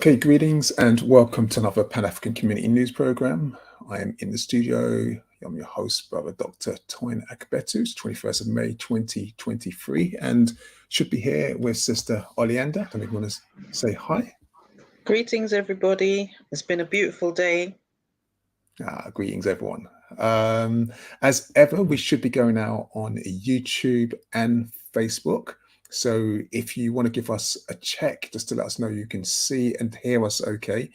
Okay, greetings and welcome to another Pan African Community News Program. I am in the studio. I'm your host, Brother Dr. Toyin Agbetu. It's 21st of May 2023, and should be here with Sister Oleander. Don't you want to say hi? Greetings, everybody. It's been a beautiful day. Greetings, everyone. As ever, we should be going out on YouTube and Facebook. So if you want to give us a check just to let us know you can see and hear us okay,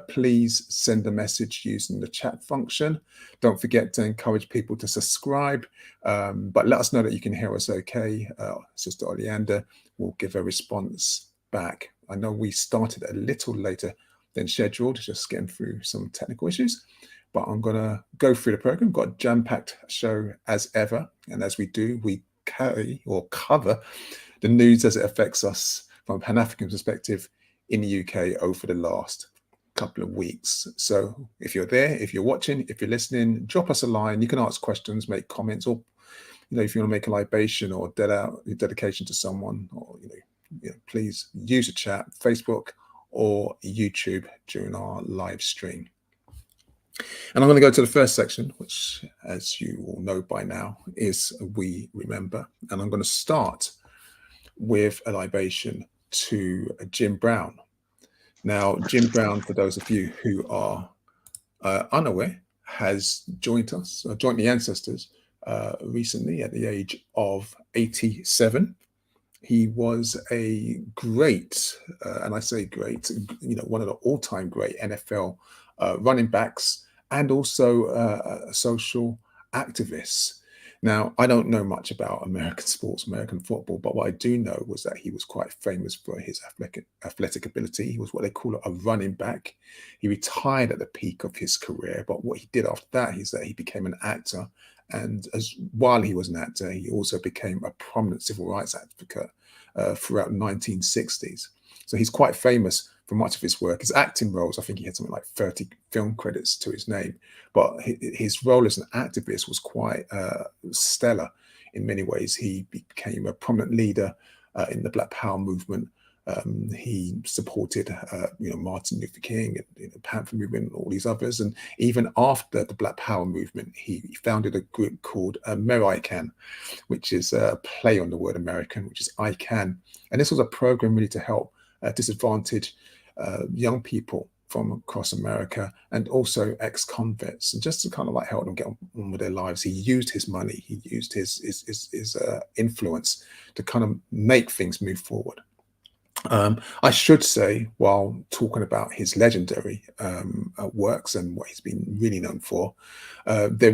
please send a message using the chat function. Don't forget to encourage people to subscribe, but let us know that you can hear us okay. Sister Oleander will give a response back. I know we started a little later than scheduled, just getting through some technical issues. But I'm going to go through the program. Got a jam-packed show as ever. And as we do, we carry or cover the news as it affects us from a Pan-African perspective in the UK over the last couple of weeks. So if you're there, if you're watching, if you're listening, drop us a line. You can ask questions, make comments, or if you want to make a libation or dedication to someone, or please use the chat, Facebook or YouTube during our live stream. And I'm going to go to the first section, which, as you all know by now, is We Remember. And I'm going to start with a libation to Jim Brown. Now, Jim Brown, for those of you who are unaware, has joined us, joined the ancestors recently at the age of 87. He was a great, and I say great, one of the all-time great NFL running backs, and also a social activist. Now, I don't know much about American sports, American football, but what I do know was that he was quite famous for his athletic ability. He was what they call a running back. He retired at the peak of his career, but what he did after that is that he became an actor. And while he was an actor, he also became a prominent civil rights advocate throughout the 1960s. So he's quite famous for much of his work. His acting roles, I think he had something like 30 film credits to his name, but his role as an activist was quite stellar in many ways. He became a prominent leader in the Black Power movement. He supported, Martin Luther King and the Panther movement and all these others. And even after the Black Power movement, he founded a group called American, which is a play on the word American, which is I Can. And this was a program really to help disadvantaged young people from across America and also ex-convicts, and just to kind of like help them get on with their lives. He used his money, he used his influence to kind of make things move forward. I should say, while talking about his legendary works and what he's been really known for, there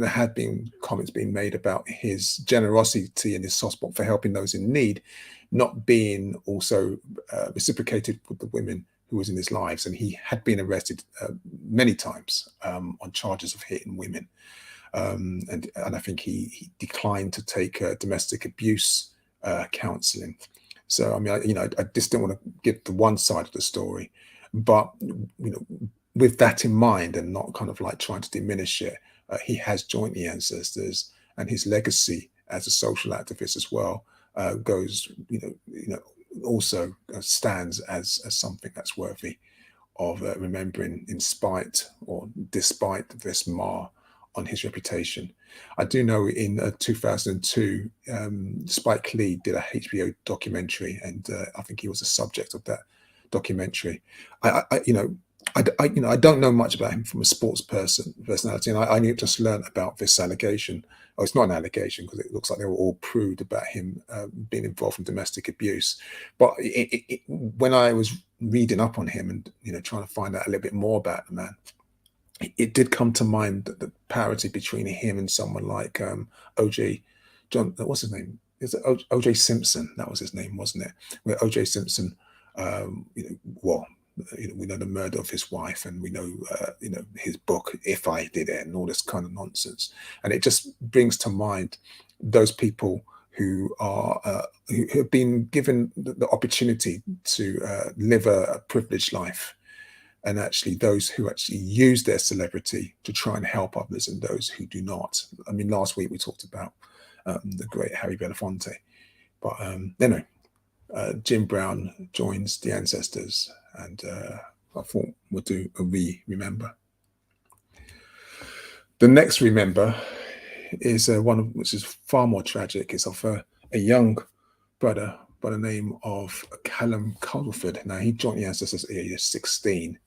had been comments being made about his generosity and his soft spot for helping those in need not being also reciprocated with the women who was in his lives. And he had been arrested many times on charges of hitting women. And I think he declined to take domestic abuse counseling. So, I mean, I just don't want to give the one side of the story, but, with that in mind and not kind of like trying to diminish it, he has joined the ancestors, and his legacy as a social activist as well goes, also stands as something that's worthy of remembering in spite or despite this mar on his reputation. I do know in 2002, Spike Lee did a HBO documentary, and I think he was the subject of that documentary. I don't know much about him from a sports personality, and I need to just learn about this allegation. Oh, it's not an allegation because it looks like they were all proved about him being involved in domestic abuse. But when I was reading up on him and trying to find out a little bit more about the man, it did come to mind that the parity between him and someone like OJ John. What's his name? Is it OJ Simpson? That was his name, wasn't it? Where OJ Simpson, we know the murder of his wife, and we know, his book, If I Did It, and all this kind of nonsense. And it just brings to mind those people who are who have been given the opportunity to live a privileged life, and actually those who actually use their celebrity to try and help others, and those who do not. I mean, last week we talked about the great Harry Belafonte, but anyway. Jim Brown joins the ancestors, and I thought we'll do a remember. The next remember is one which is far more tragic. It's of a young brother by the name of Callum Culford. Now, he joined the ancestors at the age of 16.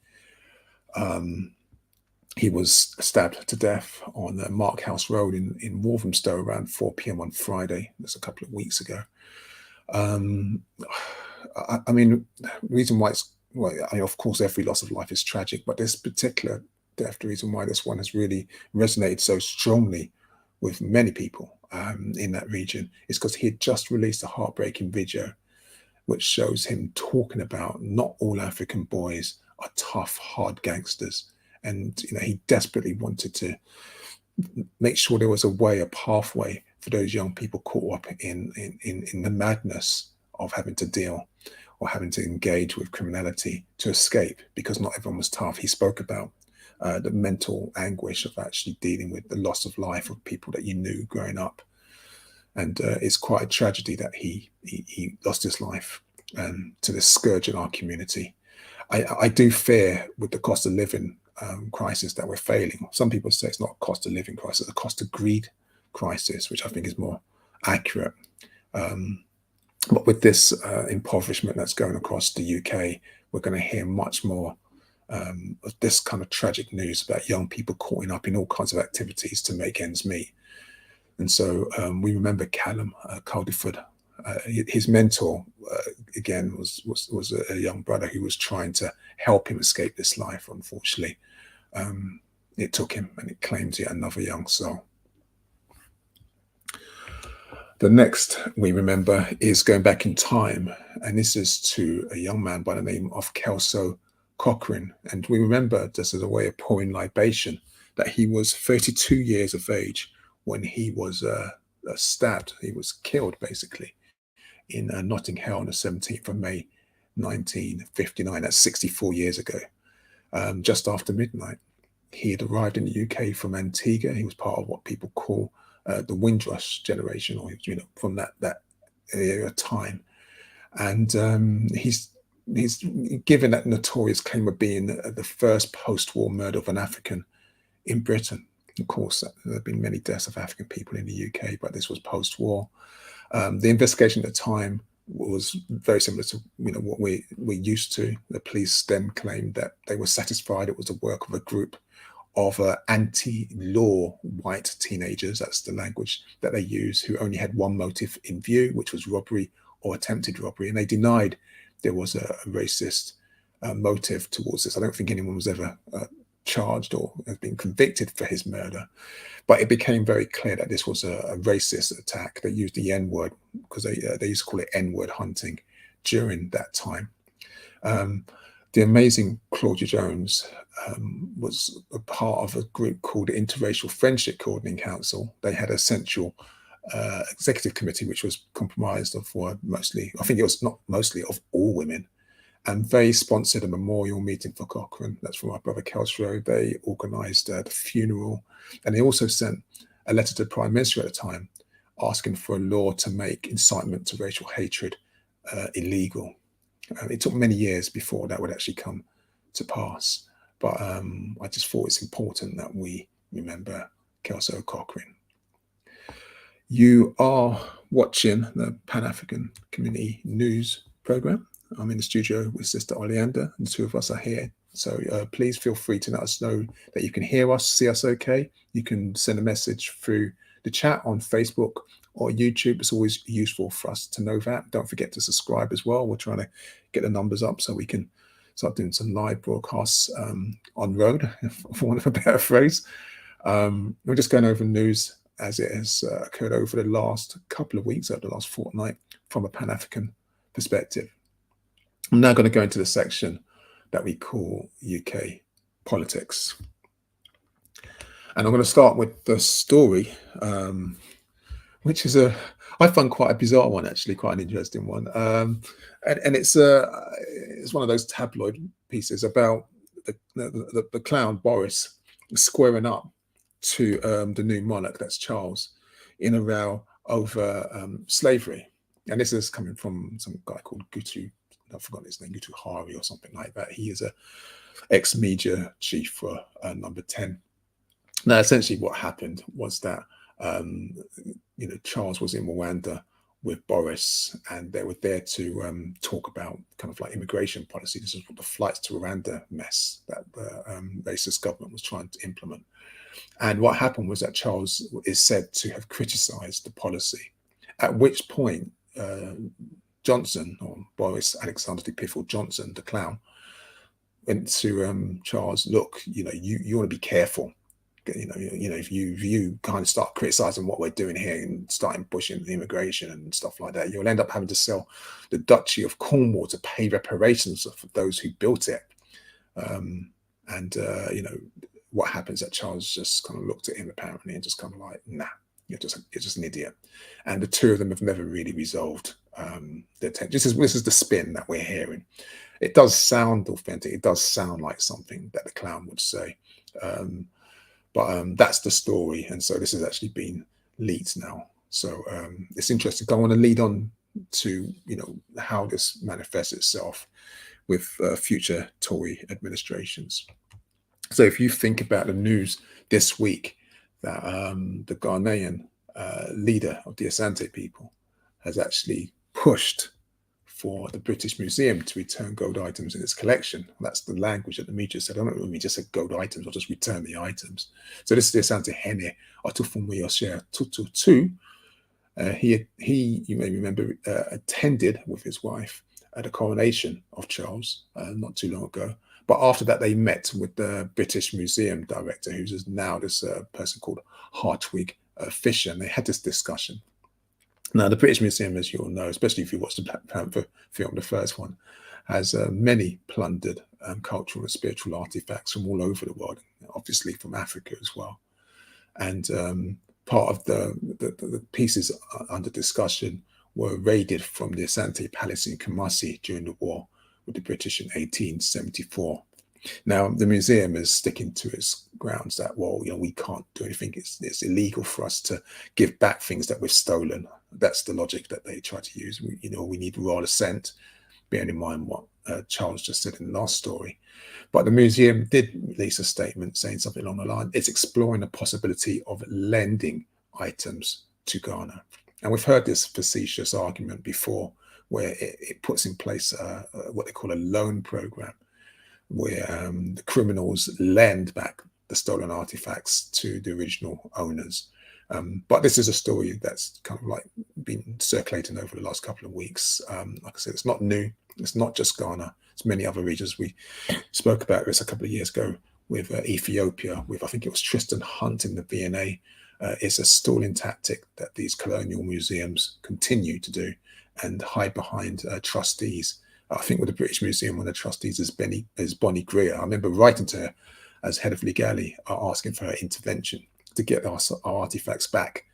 He was stabbed to death on Mark House Road in Walthamstow around 4 p.m. on Friday. That's a couple of weeks ago. I mean, the reason why it's, well, I mean, of course, every loss of life is tragic, but this particular death, the reason why this one has really resonated so strongly with many people in that region is because he had just released a heartbreaking video which shows him talking about not all African boys are tough, hard gangsters. And, you know, he desperately wanted to make sure there was a way, a pathway for those young people caught up in the madness of having to deal or having to engage with criminality to escape, because not everyone was tough. He spoke about the mental anguish of actually dealing with the loss of life of people that you knew growing up. And it's quite a tragedy that he lost his life to this scourge in our community. I do fear with the cost of living crisis that we're failing. Some people say it's not a cost of living crisis, it's a cost of greed crisis, which I think is more accurate. But with this impoverishment that's going across the UK, we're going to hear much more of this kind of tragic news about young people caught up in all kinds of activities to make ends meet. And so we remember Callum Culford. His mentor, again, was a young brother who was trying to help him escape this life. Unfortunately, it took him, and it claims yet another young soul. The next we remember is going back in time, and this is to a young man by the name of Kelso Cochrane. And we remember, just as a way of pouring libation, that he was 32 years of age when he was stabbed. He was killed, basically, in Notting Hill on the 17th of May, 1959. That's 64 years ago, just after midnight. He had arrived in the UK from Antigua. He was part of what people call the Windrush generation, or, you know, from that era of time. And he's given that notorious claim of being the first post-war murder of an African in Britain. Of course, there have been many deaths of African people in the UK, but this was post-war. The investigation at the time was very similar to, you know, what we're used to. The police then claimed that they were satisfied it was the work of a group of anti-law white teenagers. That's the language that they use, who only had one motive in view, which was robbery or attempted robbery. And they denied there was a racist motive towards this. I don't think anyone was ever charged or has been convicted for his murder. But it became very clear that this was a racist attack. They used the N-word because they used to call it N-word hunting during that time. The amazing Claudia Jones was a part of a group called the Interracial Friendship Coordinating Council. They had a central executive committee which was comprised of mostly, I think it was not mostly, of all women. And they sponsored a memorial meeting for Cochrane. That's for my brother Kelso. They organised the funeral, and they also sent a letter to the Prime Minister at the time asking for a law to make incitement to racial hatred illegal. It took many years before that would actually come to pass. But I just thought it's important that we remember Kelso Cochrane. You are watching the Pan-African Community News Programme. I'm in the studio with Sister Oleander, and the two of us are here. So please feel free to let us know that you can hear us, see us okay. You can send a message through the chat on Facebook or YouTube. It's always useful for us to know that. Don't forget to subscribe as well. We're trying to get the numbers up so we can start doing some live broadcasts on road, for want of a better phrase. We're just going over news as it has occurred over the last couple of weeks, over the last fortnight, from a Pan-African perspective. I'm now going to go into the section that we call UK politics. And I'm going to start with the story, which is I find quite a bizarre one, actually, quite an interesting one. And it's one of those tabloid pieces about the clown Boris squaring up to the new monarch, that's Charles, in a row over slavery. And this is coming from some guy called Gutu, I've forgotten his name, Gutu Hari or something like that. He is a ex-media chief for Number 10. Now, essentially what happened was that, Charles was in Rwanda with Boris, and they were there to talk about kind of like immigration policy. This is what the flights to Rwanda mess that the racist government was trying to implement. And what happened was that Charles is said to have criticized the policy, at which point Johnson, or Boris Alexander Piffle Johnson, the clown, went to Charles, look, you want to be careful. If you kind of start criticizing what we're doing here and starting pushing immigration and stuff like that, you'll end up having to sell the Duchy of Cornwall to pay reparations for those who built it. What happens that Charles just kind of looked at him apparently and just kind of like, nah, you're just an idiot. And the two of them have never really resolved their tension. This is the spin that we're hearing. It does sound authentic. It does sound like something that the clown would say. But that's the story. And so this has actually been leaked now. So it's interesting. I want to lead on to, how this manifests itself with future Tory administrations. So if you think about the news this week that the Ghanaian leader of the Asante people has actually pushed for the British Museum to return gold items in its collection. That's the language that the media said. I don't know if we just said gold items or just return the items. So this is the Asante Hene Otufumi Osher Tutu. He, you may remember, attended with his wife at the coronation of Charles not too long ago. But after that, they met with the British Museum director, who's now this person called Hartwig Fisher, and they had this discussion. Now, the British Museum, as you all know, especially if you watch the Black Panther film, the first one, has many plundered cultural and spiritual artifacts from all over the world, obviously from Africa as well. And part of the pieces under discussion were raided from the Asante Palace in Kumasi during the war with the British in 1874. Now, the museum is sticking to its grounds that, well, we can't do anything. It's illegal for us to give back things that we've stolen. That's the logic that they try to use. We need royal assent, bearing in mind what Charles just said in the last story. But the museum did release a statement saying something along the line, it's exploring the possibility of lending items to Ghana. And we've heard this facetious argument before, where it puts in place what they call a loan program, where the criminals lend back the stolen artifacts to the original owners. But this is a story that's kind of like been circulating over the last couple of weeks. Like I said, it's not new. It's not just Ghana. It's many other regions. We spoke about this a couple of years ago with Ethiopia, with I think it was Tristan Hunt in the V&A. It's a stalling tactic that these colonial museums continue to do and hide behind trustees. I think with the British Museum, one of the trustees is Bonnie Greer. I remember writing to her as head of Legali, asking for her intervention to get our artifacts back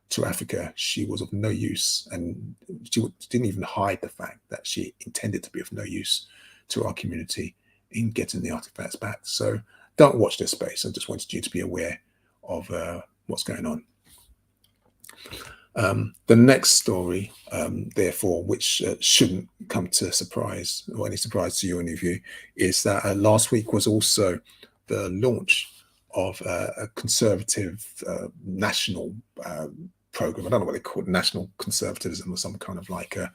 to Africa. She was of no use, and she didn't even hide the fact that she intended to be of no use to our community in getting the artifacts back. So don't watch this space. I just wanted you to be aware of what's going on. The next story, therefore, which shouldn't come to surprise or any surprise to you or any of you, is that last week was also the launch of a conservative national program. I don't know what they call it, national conservatism, or some kind of like a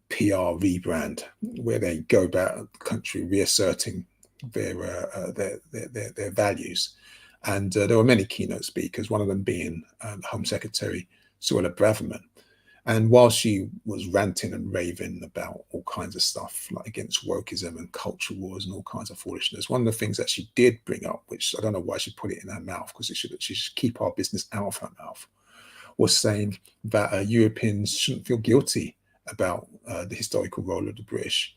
PR rebrand, where they go about the country reasserting their values. And there were many keynote speakers, one of them being Home Secretary Suella Braverman. And while she was ranting and raving about all kinds of stuff, like against wokeism and culture wars and all kinds of foolishness, one of the things that she did bring up, which I don't know why she put it in her mouth, because she should keep our business out of her mouth, was saying that Europeans shouldn't feel guilty about the historical role of the British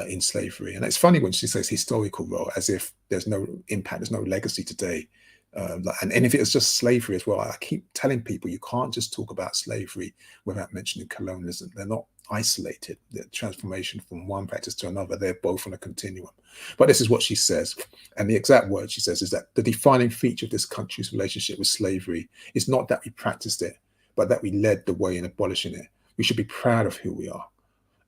in slavery. And it's funny when she says historical role, as if there's no impact, there's no legacy today. And if it was just slavery as well, I keep telling people you can't just talk about slavery without mentioning colonialism. They're not isolated. The transformation from one practice to another, they're both on a continuum. But this is what she says. And the exact word she says is that the defining feature of this country's relationship with slavery is not that we practiced it, but that we led the way in abolishing it. We should be proud of who we are.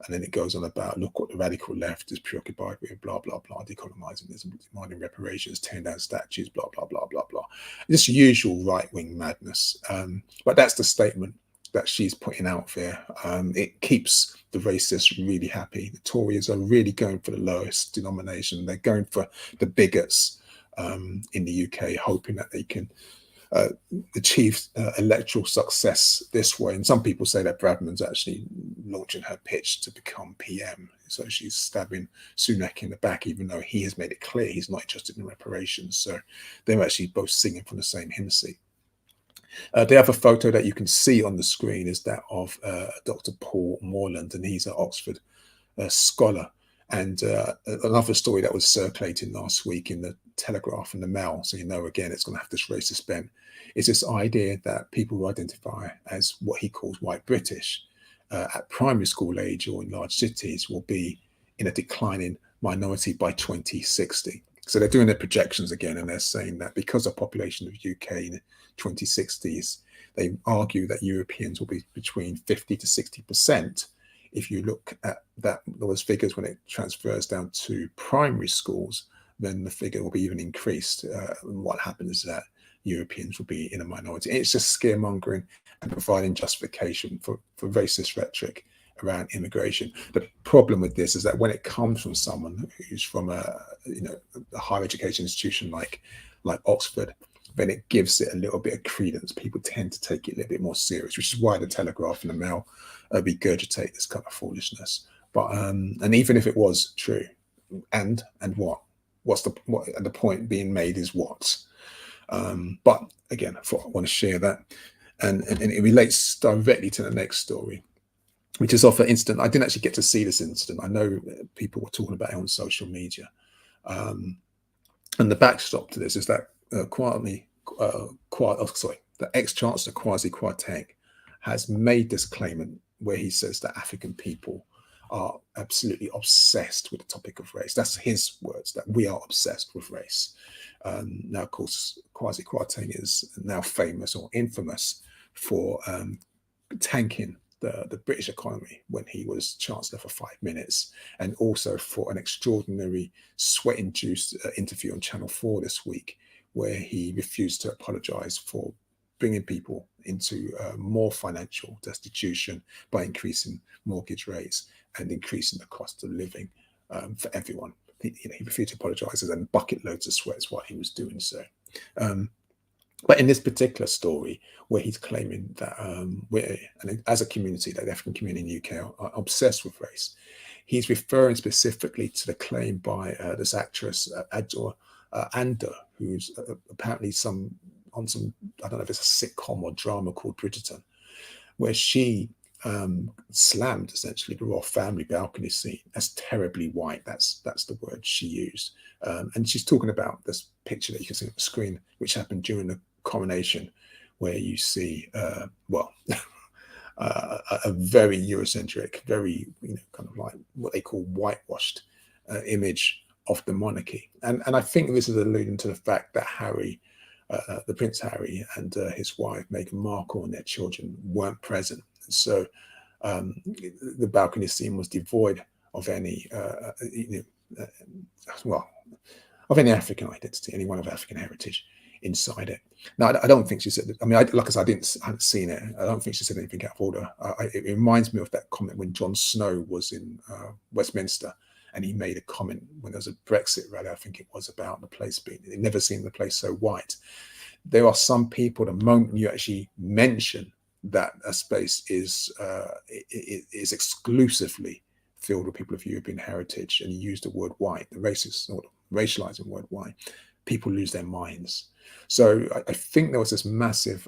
And then it goes on about, look what the radical left is preoccupied with, blah, blah, blah, decolonizing, demanding reparations, tearing down statues, blah, blah, blah, blah, blah. This usual right-wing madness. But that's the statement that she's putting out there. It keeps the racists really happy. The Tories are really going for the lowest denomination. They're going for the bigots in the UK, hoping that they can achieve electoral success this way. And some people say that Bradman's actually launching her pitch to become PM. So she's stabbing Sunak in the back, even though he has made it clear he's not interested in reparations. So they're actually both singing from the same hymn sheet. The other photo that you can see on the screen is that of Dr. Paul Morland, and he's an Oxford scholar. And another story that was circulating last week in the Telegraph and the Mail, so you know, again, it's going to have this racist bent, is this idea that people who identify as what he calls white British at primary school age or in large cities will be in a declining minority by 2060. So they're doing their projections again, and they're saying that because the population of UK in the 2060s, they argue that Europeans will be between 50 to 60%. If you look at those figures when it transfers down to primary schools, then the figure will be even increased. And what happens is that Europeans will be in a minority. It's just scaremongering and providing justification for racist rhetoric around immigration. The problem with this is that when it comes from someone who's from a higher education institution like Oxford, then it gives it a little bit of credence. People tend to take it a little bit more serious, which is why the Telegraph and the Mail regurgitate this kind of foolishness. But and even if it was true, and what's the point being made is what? But again, I thought I want to share that, and it relates directly to the next story, which is off an incident. I didn't actually get to see this incident. I know people were talking about it on social media, and the backstop to this is that the ex-chancellor Quasi Quarantine has made this claimant where he says that African people are absolutely obsessed with the topic of race. That's his words, that we are obsessed with race. Now, of course, Quasi Quarantine is now famous or infamous for tanking the British economy when he was Chancellor for 5 minutes, and also for an extraordinary sweat-induced interview on Channel 4 this week, where he refused to apologise for bringing people into more financial destitution by increasing mortgage rates and increasing the cost of living for everyone. He refused to apologise and bucket loads of sweats while he was doing so. But in this particular story, where he's claiming that we're, and as a community, that the African community in the UK are obsessed with race, he's referring specifically to the claim by this actress, Oleander, who's apparently on some, I don't know if it's a sitcom or drama called Bridgerton, where she slammed essentially the royal family balcony scene as terribly white. That's the word she used. And she's talking about this picture that you can see on the screen, which happened during the coronation, where you see, a very Eurocentric, very, kind of like what they call whitewashed image of the monarchy. And I think this is alluding to the fact that Harry, the Prince Harry and his wife, Meghan Markle, and their children weren't present. So the balcony scene was devoid of any, of any African identity, anyone of African heritage inside it. Now, I don't think she said, like I said, I hadn't seen it. I don't think she said anything out of order. It reminds me of that comment when Jon Snow was in Westminster, and he made a comment when there was a Brexit rally, I think it was, about the place being, they'd never seen the place so white. There are some people, the moment you actually mention that a space is exclusively filled with people of European heritage, and you use the word white, the racist or racializing word white, people lose their minds. So I think there was this massive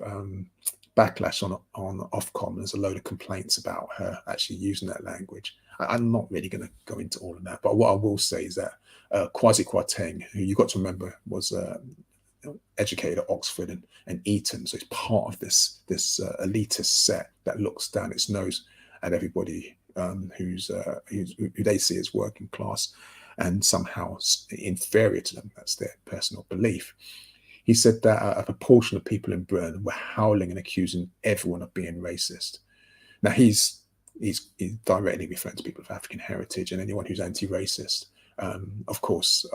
backlash on Ofcom. There's a load of complaints about her actually using that language. I'm not really going to go into all of that, but what I will say is that Quasi Quarantine, who you got to remember was educated at Oxford and Eton, so it's part of this elitist set that looks down its nose at everybody who they see as working class and somehow inferior to them. That's their personal belief. He said that a proportion of people in Britain were howling and accusing everyone of being racist. Now, he's he's directly referring to people of African heritage and anyone who's anti-racist. Of course,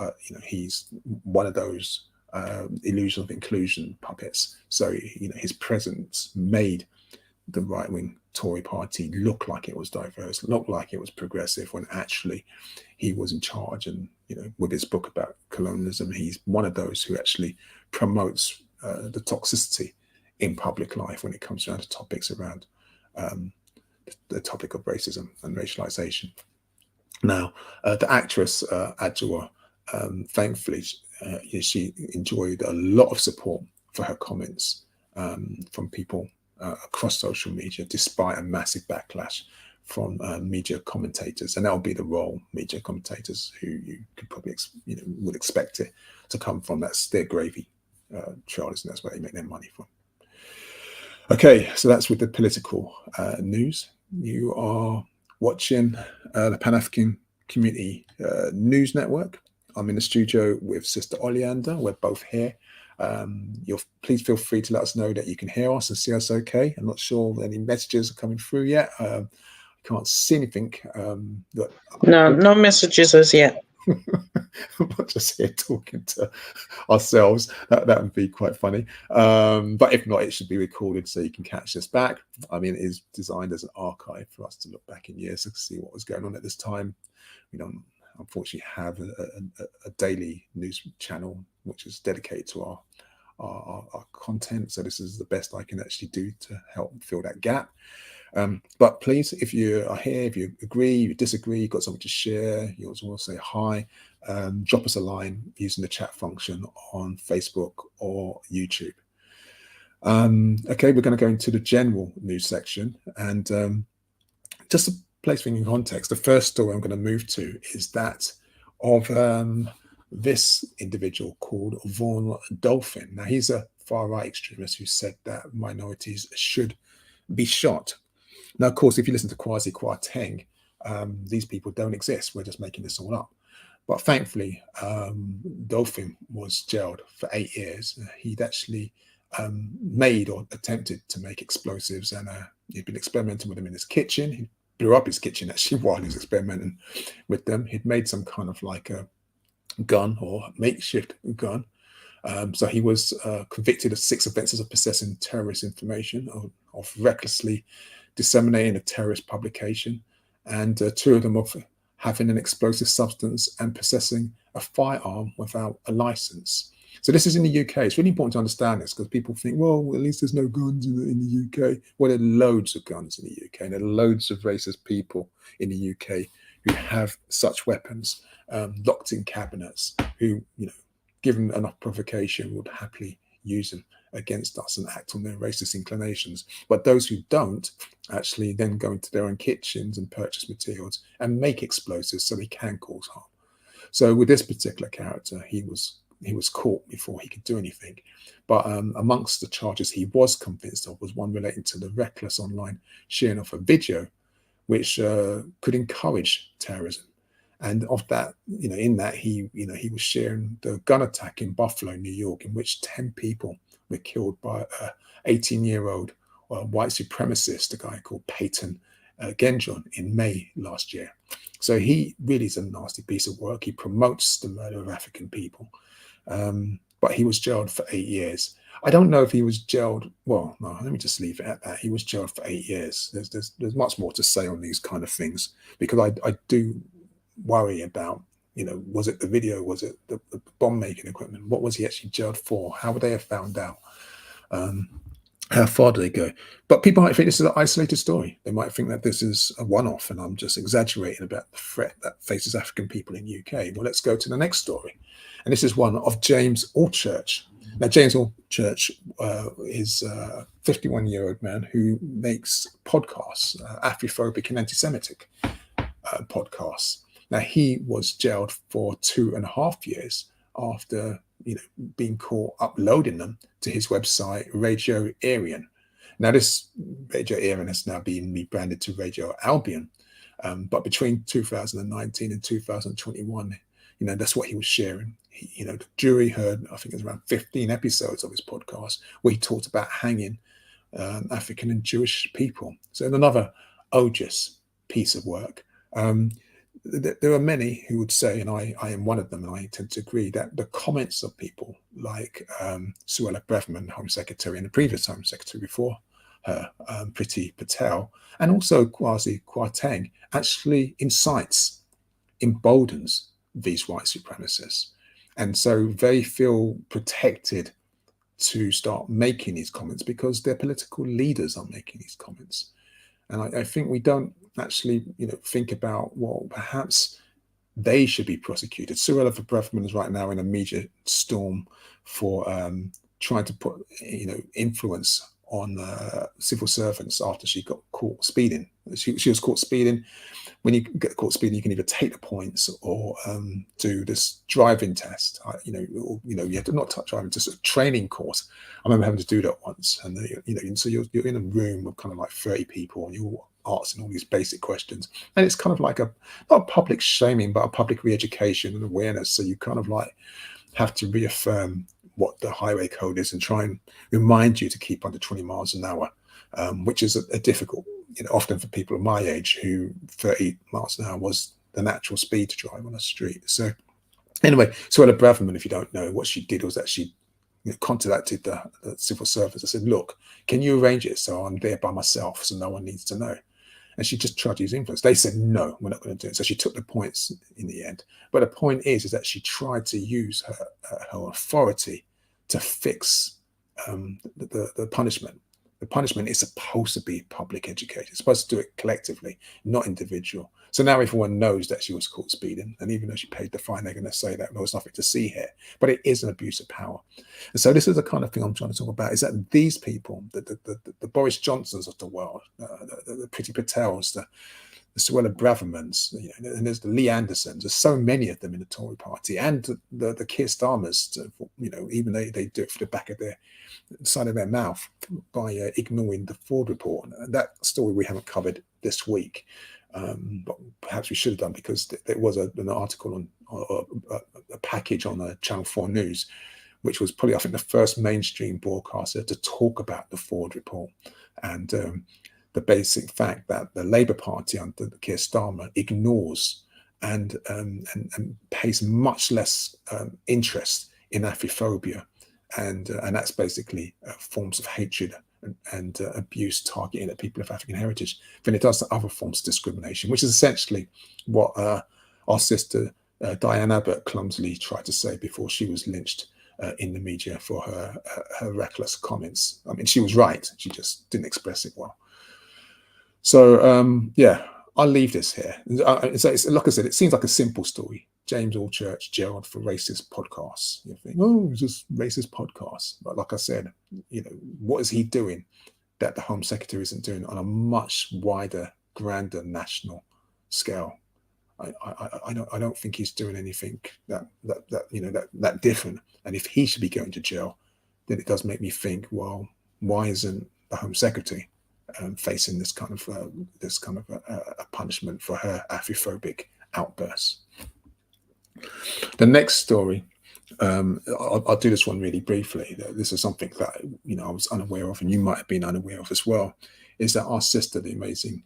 he's one of those illusion of inclusion puppets. So his presence made the right-wing Tory party look like it was diverse, look like it was progressive, when actually he was in charge. And with his book about colonialism, he's one of those who actually promotes the toxicity in public life when it comes down to topics around the topic of racism and racialization. Now, the actress Adjoa, thankfully, she enjoyed a lot of support for her comments from people across social media, despite a massive backlash from media commentators. And that would be the role media commentators who you could probably would expect it to come from. That's their gravy trailers, and that's where they make their money from. Okay, so that's with the political news. You are watching the Pan-African Community News Network. I'm in the studio with Sister Oleander. We're both here. Please feel free to let us know that you can hear us and see us okay. I'm not sure any messages are coming through yet. I can't see anything. No messages as yet. I'm not just here talking to ourselves. That would be quite funny. But if not, it should be recorded so you can catch this back. I mean, it is designed as an archive for us to look back in years to see what was going on at this time. We don't unfortunately have a daily news channel which is dedicated to our content. So this is the best I can actually do to help fill that gap. But please, if you are here, if you agree, you disagree, you've got something to share, you also want to say hi, drop us a line using the chat function on Facebook or YouTube. Okay, we're going to go into the general news section, and just to place things in context, the first story I'm going to move to is that of this individual called Vaughan Dolphin. Now, he's a far-right extremist who said that minorities should be shot. Now, of course, if you listen to Quasi Quarantine, these people don't exist. We're just making this all up. But thankfully, Dolphin was jailed for 8 years. He'd actually made or attempted to make explosives, and he'd been experimenting with them in his kitchen. He blew up his kitchen actually while he was experimenting with them. He'd made some kind of like a gun or makeshift gun. So he was convicted of 6 offences of possessing terrorist information, of recklessly disseminating a terrorist publication, and 2 of them of having an explosive substance and possessing a firearm without a license. So this is in the UK. It's really important to understand this, because people think, well, at least there's no guns in the UK. Well, there are loads of guns in the UK, and there are loads of racist people in the UK who have such weapons locked in cabinets, who, given enough provocation, would happily use them against us and act on their racist inclinations. But those who don't actually then go into their own kitchens and purchase materials and make explosives so they can cause harm. So with this particular character, he was caught before he could do anything. But amongst the charges he was convinced of was one relating to the reckless online sharing of a video which could encourage terrorism. And of that, in that he was sharing the gun attack in Buffalo, New York, in which 10 people were killed by an 18-year-old white supremacist, a guy called Peyton Gendron, in May last year. So he really is a nasty piece of work. He promotes the murder of African people. But he was jailed for 8 years. I don't know if he was jailed. Well, no, let me just leave it at that. He was jailed for 8 years. There's much more to say on these kind of things, because I do worry about, was it the video? Was it the bomb making equipment? What was he actually jailed for? How would they have found out? How far do they go? But people might think this is an isolated story. They might think that this is a one-off and I'm just exaggerating about the threat that faces African people in the UK. Well, let's go to the next story. And this is one of James Allchurch. Now, James Allchurch is a 51-year-old man who makes podcasts, Afrophobic and anti-Semitic podcasts. Now, he was jailed for 2.5 years after being caught uploading them to his website, Radio Aryan. Now, this Radio Aryan has now been rebranded to Radio Albion. But between 2019 and 2021, that's what he was sharing. The jury heard, I think it was around 15 episodes of his podcast where he talked about hanging African and Jewish people. So in another odious piece of work. There are many who would say, and I am one of them, and I tend to agree, that the comments of people like Suella Braverman, Home Secretary, and the previous Home Secretary before her, Priti Patel, and also Quasi Quarantine, actually incites, emboldens these white supremacists. And so they feel protected to start making these comments because their political leaders are making these comments. And I think we don't actually, think about, well, perhaps they should be prosecuted. Suella Braverman is right now in a media storm for trying to put, influence on civil servants after she got caught speeding. She was caught speeding. When you get caught speeding, you can either take the points or do this driving test. You have to not touch driving, just a training course. I remember having to do that once, and and so you're in a room of kind of like 30 people, and you're asking all these basic questions, and it's kind of like not public shaming, but a public re-education and awareness. So you kind of like have to reaffirm what the highway code is and try and remind you to keep under 20 miles an hour, which is a difficult, often for people of my age who 30 miles an hour was the natural speed to drive on a street. So anyway, Suella Braverman, if you don't know, what she did was that she contacted the civil service and said, look, can you arrange it so I'm there by myself so no one needs to know? And she just tried to use influence. They said, no, we're not going to do it. So she took the points in the end. But the point is that she tried to use her authority to fix the punishment. The punishment is supposed to be public education. It's supposed to do it collectively, not individual. So now everyone knows that she was caught speeding. And even though she paid the fine, they're going to say that there was nothing to see here. But it is an abuse of power. And so this is the kind of thing I'm trying to talk about, is that these people, the Boris Johnsons of the world, the Priti Patels, the Suella Bravermans, and there's the Lee Andersons. There's so many of them in the Tory party, and the Keir Starmers, even they do it for the back of their side of their mouth by ignoring the Ford report. And that story we haven't covered this week, but perhaps we should have done, because there was an article on a package on Channel 4 News, which was probably, I think, the first mainstream broadcaster to talk about the Ford report and the basic fact that the Labour Party under Keir Starmer ignores and pays much less interest in Afrophobia, and that's basically forms of hatred and abuse targeting at people of African heritage than it does to other forms of discrimination, which is essentially what our sister Diane Abbott clumsily tried to say before she was lynched in the media for her reckless comments. I mean, she was right; she just didn't express it well. So yeah, I'll leave this here. It's, like I said, it seems like a simple story. James Allchurch jailed for racist podcasts. You think, oh, it's just racist podcasts. But like I said, what is he doing that the Home Secretary isn't doing on a much wider, grander national scale? I don't think he's doing anything that different. And if he should be going to jail, then it does make me think, well, why isn't the Home Secretary facing this kind of a punishment for her Afrophobic outbursts? The next story, I'll do this one really briefly. This is something that I was unaware of, and you might have been unaware of as well. Is that our sister, the amazing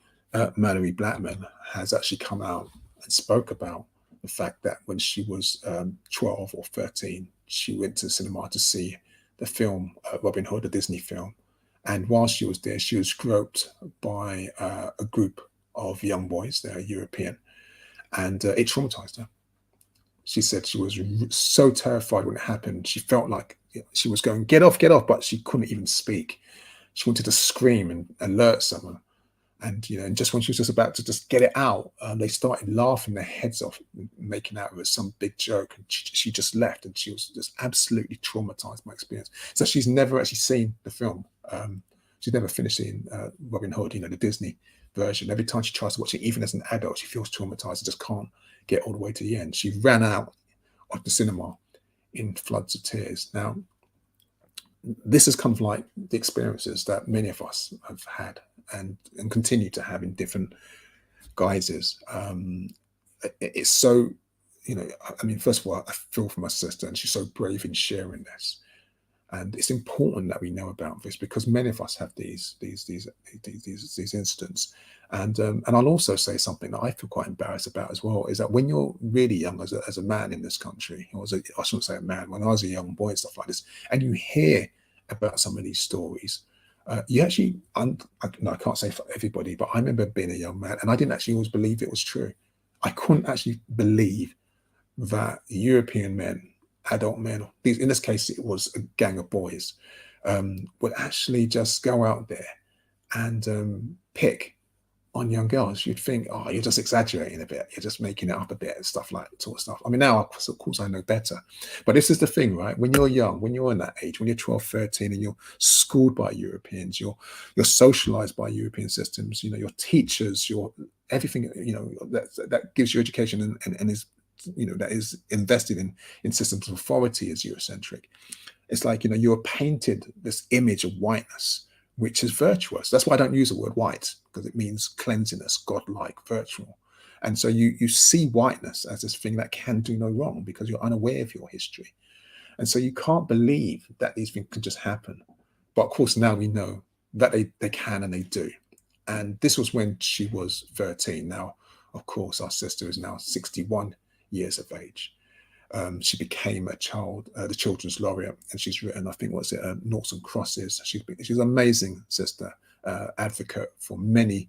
Mallory Blackman, has actually come out and spoke about the fact that when she was 12 or 13, she went to the cinema to see the film Robin Hood, a Disney film. And while she was there, she was groped by a group of young boys. They're European, and it traumatized her. She said she was so terrified when it happened. She felt like she was going, get off, but she couldn't even speak. She wanted to scream and alert someone. And, and just when she was just about to just get it out, they started laughing their heads off, making out it was some big joke. And she just left, and she was just absolutely traumatized by experience. So she's never actually seen the film. She's never finished seeing Robin Hood, the Disney version. Every time she tries to watch it, even as an adult, she feels traumatized and just can't get all the way to the end. She ran out of the cinema in floods of tears. Now, this is kind of like the experiences that many of us have had and continue to have in different guises. It's so, first of all, I feel for my sister, and she's so brave in sharing this. And it's important that we know about this because many of us have these incidents. And I'll also say something that I feel quite embarrassed about as well, is that when you're really young as a man in this country, or I shouldn't say a man, when I was a young boy and stuff like this, and you hear about some of these stories, you actually, I can't say for everybody, but I remember being a young man and I didn't actually always believe it was true. I couldn't actually believe that European men, adult men, in this case, it was a gang of boys, would actually just go out there and pick on young girls. You'd think, oh, you're just exaggerating a bit. You're just making it up a bit and stuff like that sort of stuff. I mean, now, of course, I know better. But this is the thing, right? When you're young, when you're in that age, when you're 12, 13, and you're schooled by Europeans, you're socialized by European systems, your teachers, your everything, that gives you education and is, that is invested in systems of authority is Eurocentric. It's like, you're painted this image of whiteness, which is virtuous. That's why I don't use the word white, because it means cleanliness, godlike, virtual. And so you see whiteness as this thing that can do no wrong because you're unaware of your history. And so you can't believe that these things can just happen. But of course, now we know that they can and they do. And this was when she was 13. Now, of course, our sister is now 61 years of age. She became the children's laureate, and she's written, I think, Noughts and Crosses. She's an amazing sister, advocate for many,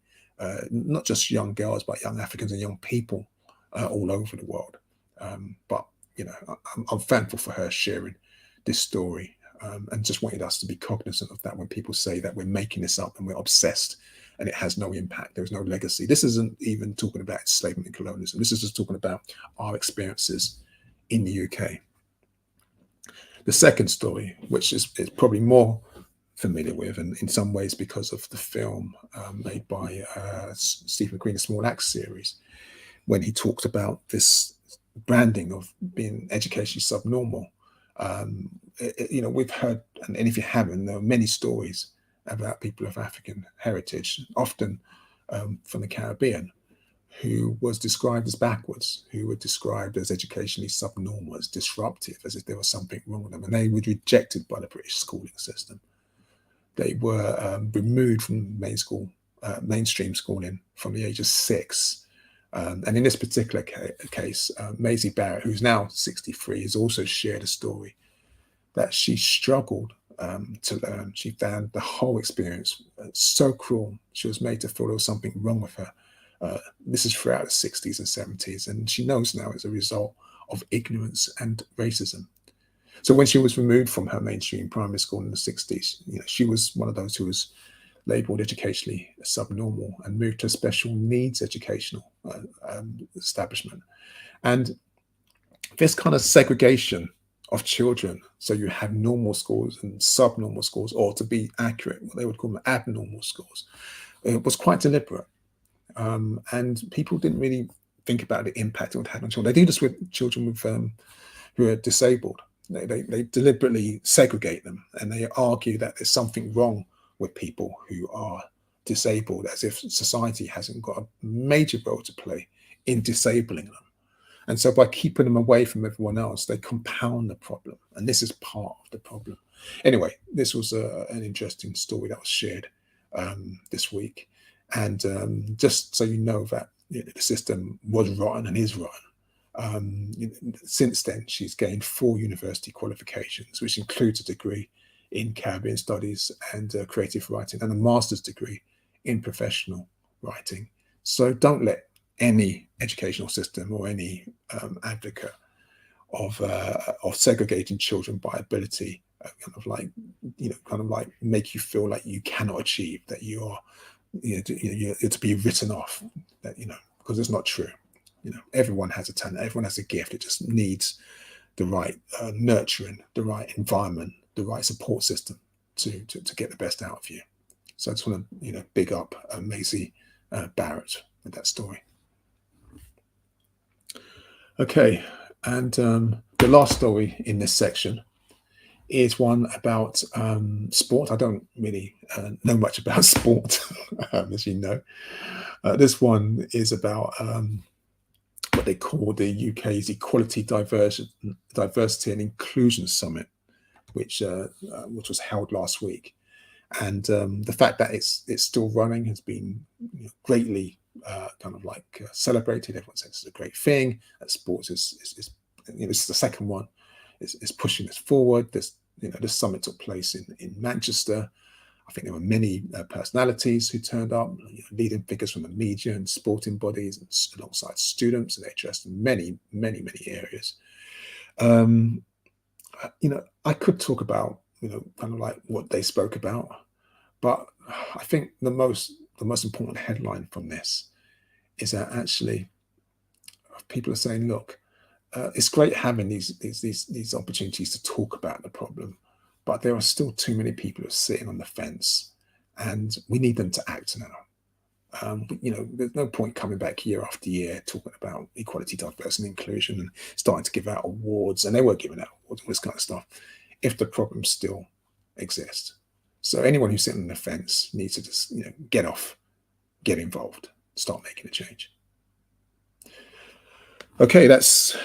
not just young girls, but young Africans and young people all over the world. But I'm thankful for her sharing this story, and just wanted us to be cognizant of that when people say that we're making this up and we're obsessed and it has no impact. There's no legacy. This isn't even talking about enslavement and colonialism. This is just talking about our experiences in the UK. The second story, which is probably more familiar with, and in some ways because of the film made by Stephen McQueen, the Small Axe series, when he talked about this branding of being educationally subnormal. We've heard, and if you haven't, there are many stories about people of African heritage, often from the Caribbean, who was described as backwards, who were described as educationally subnormal, as disruptive, as if there was something wrong with them. And they were rejected by the British schooling system. They were removed from mainstream schooling from the age of 6. And in this particular case, Maisie Barrett, who's now 63, has also shared a story that she struggled to learn. She found the whole experience so cruel. She was made to feel there was something wrong with her. This is throughout the 60s and 70s, and she knows now as a result of ignorance and racism. So when she was removed from her mainstream primary school in the 60s, she was one of those who was labelled educationally subnormal and moved to a special needs educational establishment. And this kind of segregation of children, so you have normal schools and subnormal schools, or to be accurate, what they would call them abnormal schools, it was quite deliberate. And people didn't really think about the impact it would have on children. They do this with children with who are disabled. They deliberately segregate them, and they argue that there's something wrong with people who are disabled, as if society hasn't got a major role to play in disabling them. And so by keeping them away from everyone else, they compound the problem. And this is part of the problem. Anyway, this was an interesting story that was shared this week. And just so you know that the system was rotten and is rotten. Since then, she's gained 4 university qualifications, which includes a degree in Caribbean Studies and creative writing, and a master's degree in professional writing. So don't let any educational system or any advocate of segregating children by ability kind of like make you feel like you cannot achieve, that you are you're to be written off, that because it's not true. Everyone has a talent, everyone has a gift. It just needs the right nurturing, the right environment, the right support system to get the best out of you. So I just want to big up Maisie Barrett with that story. Okay, and the last story in this section is one about sport. I don't really know much about sport, as you know. This one is about what they call the UK's Equality, Diversity and Inclusion Summit, which was held last week. And the fact that it's still running has been greatly kind of like celebrated. Everyone says it's a great thing. That sports is this is the second one. Is pushing this forward. This summit took place in Manchester. I think there were many personalities who turned up, leading figures from the media and sporting bodies, and alongside students, and they addressed many areas. I could talk about kind of like what they spoke about, but I think the most important headline from this is that actually people are saying, look, it's great having these opportunities to talk about the problem, but there are still too many people who are sitting on the fence, and we need them to act now. There's no point coming back year after year talking about equality, diversity, and inclusion and starting to give out awards, and they were giving out awards and this kind of stuff, if the problems still exist. So anyone who's sitting on the fence needs to just get off, get involved, start making a change. Okay, that's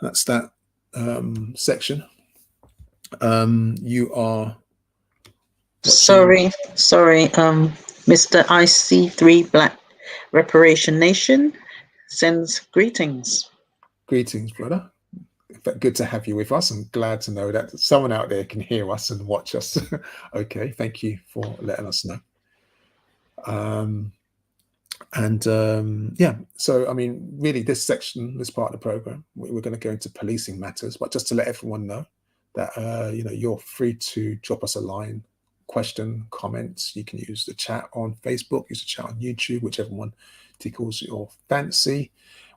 that section. You are watching... sorry, Mr. IC3 Black Reparation Nation sends greetings. Greetings, brother. Good to have you with us. I'm glad to know that someone out there can hear us and watch us. Okay, thank you for letting us know. Yeah, so I mean, really, this section, this part of the program, we're going to go into policing matters, but just to let everyone know that you're free to drop us a line, question, comments. You can use the chat on Facebook, use the chat on YouTube, whichever one tickles your fancy.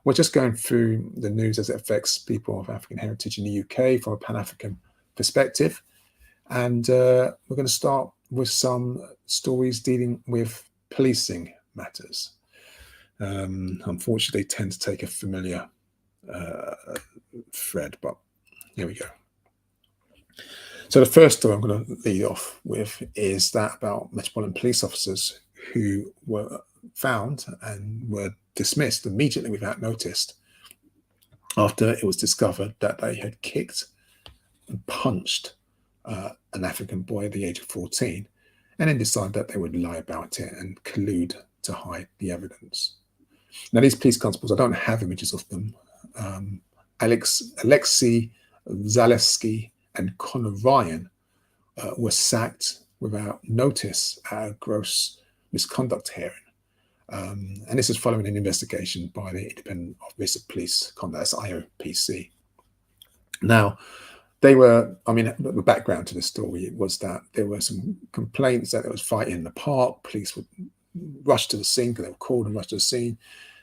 We're just going through the news as it affects people of African heritage in the UK from a Pan-African perspective. And we're going to start with some stories dealing with policing matters. Unfortunately, they tend to take a familiar thread, but here we go. So the first story I'm going to lead off with is that about Metropolitan Police officers who were found and were dismissed immediately without notice after it was discovered that they had kicked and punched an African boy at the age of 14, and then decided that they would lie about it and collude to hide the evidence. Now, these police constables, I don't have images of them. Alexei Zaleski and Connor Ryan were sacked without notice at a gross misconduct hearing. And this is following an investigation by the Independent Office of Police Conduct, that's IOPC. Now, they were, the background to this story was that there were some complaints that there was fighting in the park. Police would rush to the scene because they were called and rushed to the scene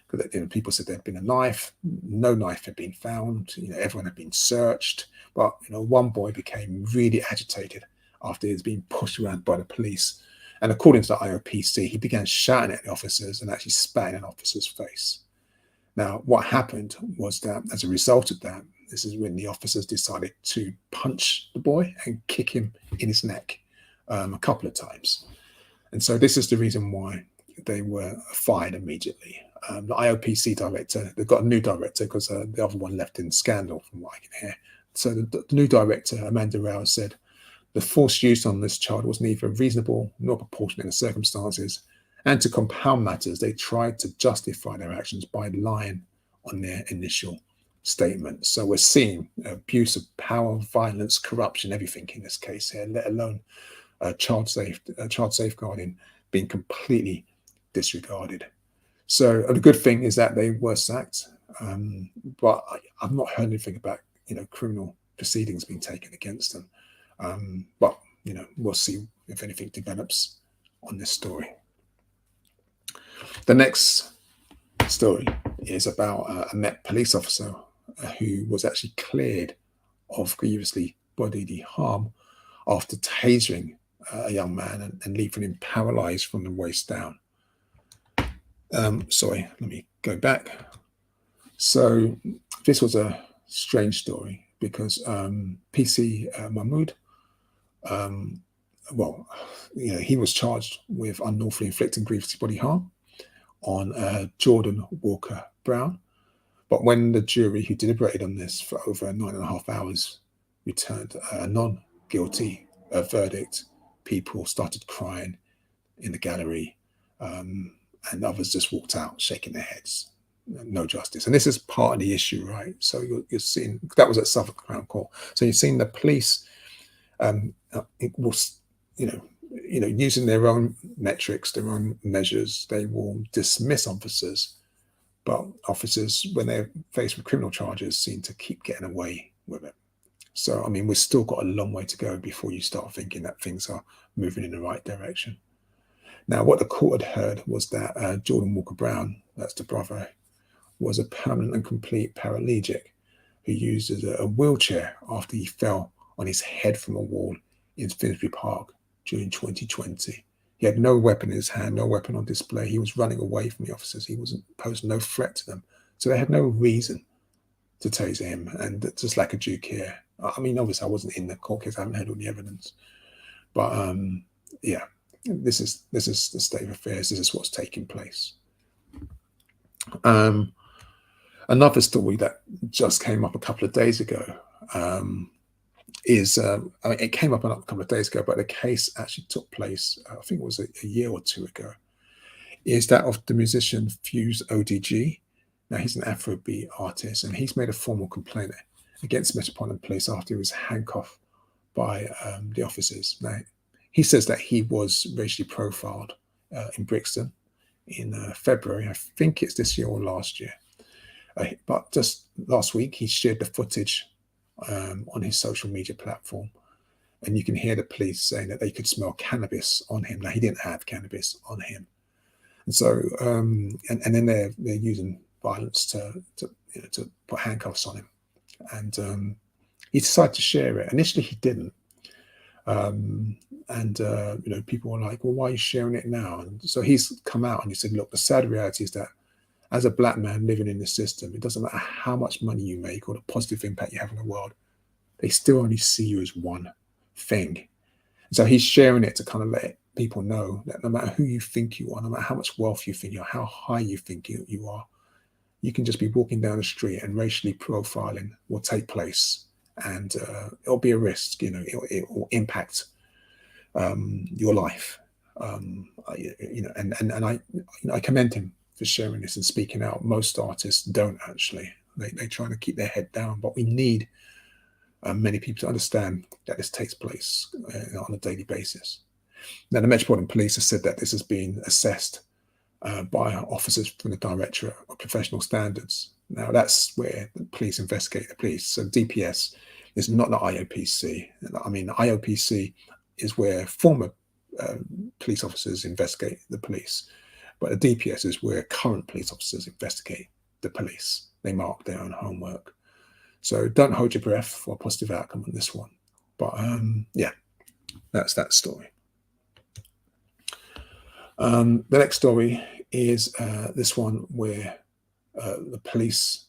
because people said there had been a knife. No knife had been found. Everyone had been searched. But one boy became really agitated after he was being pushed around by the police. And according to the IOPC, he began shouting at the officers and actually spat in an officer's face. Now, what happened was that as a result of that, this is when the officers decided to punch the boy and kick him in his neck a couple of times. And so this is the reason why they were fired immediately. The IOPC director, they've got a new director because the other one left in scandal from what I can hear. So the new director, Amanda Rao, said the force used on this child was neither reasonable nor proportionate in the circumstances. And to compound matters, they tried to justify their actions by lying on their initial statement. So we're seeing abuse of power, violence, corruption, everything in this case here, let alone child safeguarding being completely disregarded. So the good thing is that they were sacked, but I've not heard anything about criminal proceedings being taken against them. But we'll see if anything develops on this story. The next story is about a Met police officer who was actually cleared of grievously bodily harm after tasering a young man and leaving him paralyzed from the waist down. Sorry, let me go back. So this was a strange story because PC Mahmood, he was charged with unlawfully inflicting grievous bodily harm on Jordan Walker Brown. But when the jury who deliberated on this for over 9.5 hours returned a non-guilty guilty verdict, people started crying in the gallery, and others just walked out shaking their heads. No justice. And this is part of the issue, right? So you're seeing, that was at Suffolk Crown Court. So you're seeing the police, it was, using their own metrics, their own measures, they will dismiss officers. But officers, when they're faced with criminal charges, seem to keep getting away with it. So, I mean, we've still got a long way to go before you start thinking that things are moving in the right direction. Now, what the court had heard was that Jordan Walker Brown, that's the brother, was a permanent and complete paraplegic who used a wheelchair after he fell on his head from a wall in Finsbury Park during 2020. He had no weapon in his hand, no weapon on display. He was running away from the officers. He wasn't posing no threat to them. So they had no reason to taser him. And just like a Duke here. I mean, obviously I wasn't in the court case. I haven't heard all the evidence. But yeah, this is the state of affairs. This is what's taking place. Another story that just came up a couple of days ago is, I mean, it came up a couple of days ago, but the case actually took place, I think it was a year or two ago, is that of the musician Fuse ODG. Now, he's an Afrobeat artist, and he's made a formal complaint against Metropolitan Police after he was handcuffed by the officers. Now, he says that he was racially profiled in Brixton in February. I think it's this year or last year. But just last week, he shared the footage on his social media platform, and you can hear the police saying that they could smell cannabis on him. Now, he didn't have cannabis on him, and so and then they're using violence to put handcuffs on him, and he decided to share it. Initially, he didn't, people were like, "Well, why are you sharing it now?" And so he's come out and he said, "Look, the sad reality is that as a black man living in the system, it doesn't matter how much money you make or the positive impact you have in the world, they still only see you as one thing." So he's sharing it to kind of let people know that no matter who you think you are, no matter how much wealth you think you are, how high you think you are, you can just be walking down the street and racially profiling will take place, and it'll be a risk. It will impact your life. And I commend him for sharing this and speaking out. Most artists don't actually. They try to keep their head down, but we need many people to understand that this takes place on a daily basis. Now, the Metropolitan Police has said that this has been assessed by officers from the Directorate of Professional Standards. Now, that's where the police investigate the police. So DPS is not the IOPC. I mean, the IOPC is where former police officers investigate the police. But the DPS is where current police officers investigate the police. They mark their own homework. So don't hold your breath for a positive outcome on this one. But yeah, that's that story. The next story is this one where the police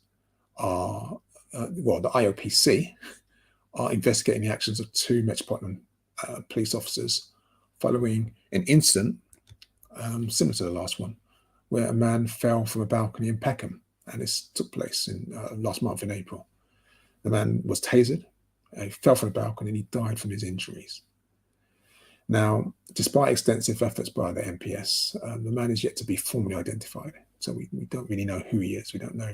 are, the IOPC are investigating the actions of two Metropolitan police officers following an incident similar to the last one, where a man fell from a balcony in Peckham, and this took place in last month in April. The man was tasered, he fell from the balcony, and he died from his injuries. Now, despite extensive efforts by the MPS, the man is yet to be formally identified. So we don't really know who he is. We don't know,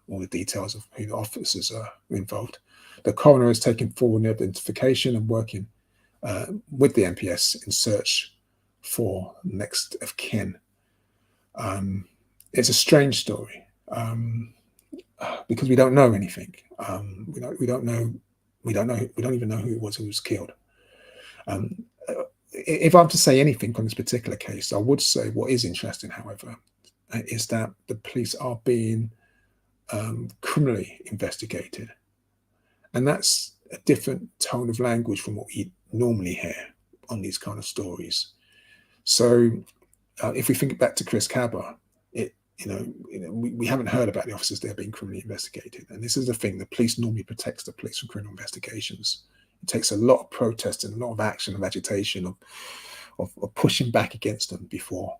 all the details of who the officers are involved. The coroner is taking forward identification and working with the MPS in search for next of kin. It's a strange story because we don't know anything. We don't even know who it was who was killed. If I'm to say anything on this particular case, I would say what is interesting, however, is that the police are being criminally investigated, and that's a different tone of language from what we normally hear on these kind of stories. So if we think back to Chris Cabba, we haven't heard about the officers there being criminally investigated. And this is the thing, the police normally protects the police from criminal investigations. It takes a lot of protest and a lot of action, of agitation, of pushing back against them before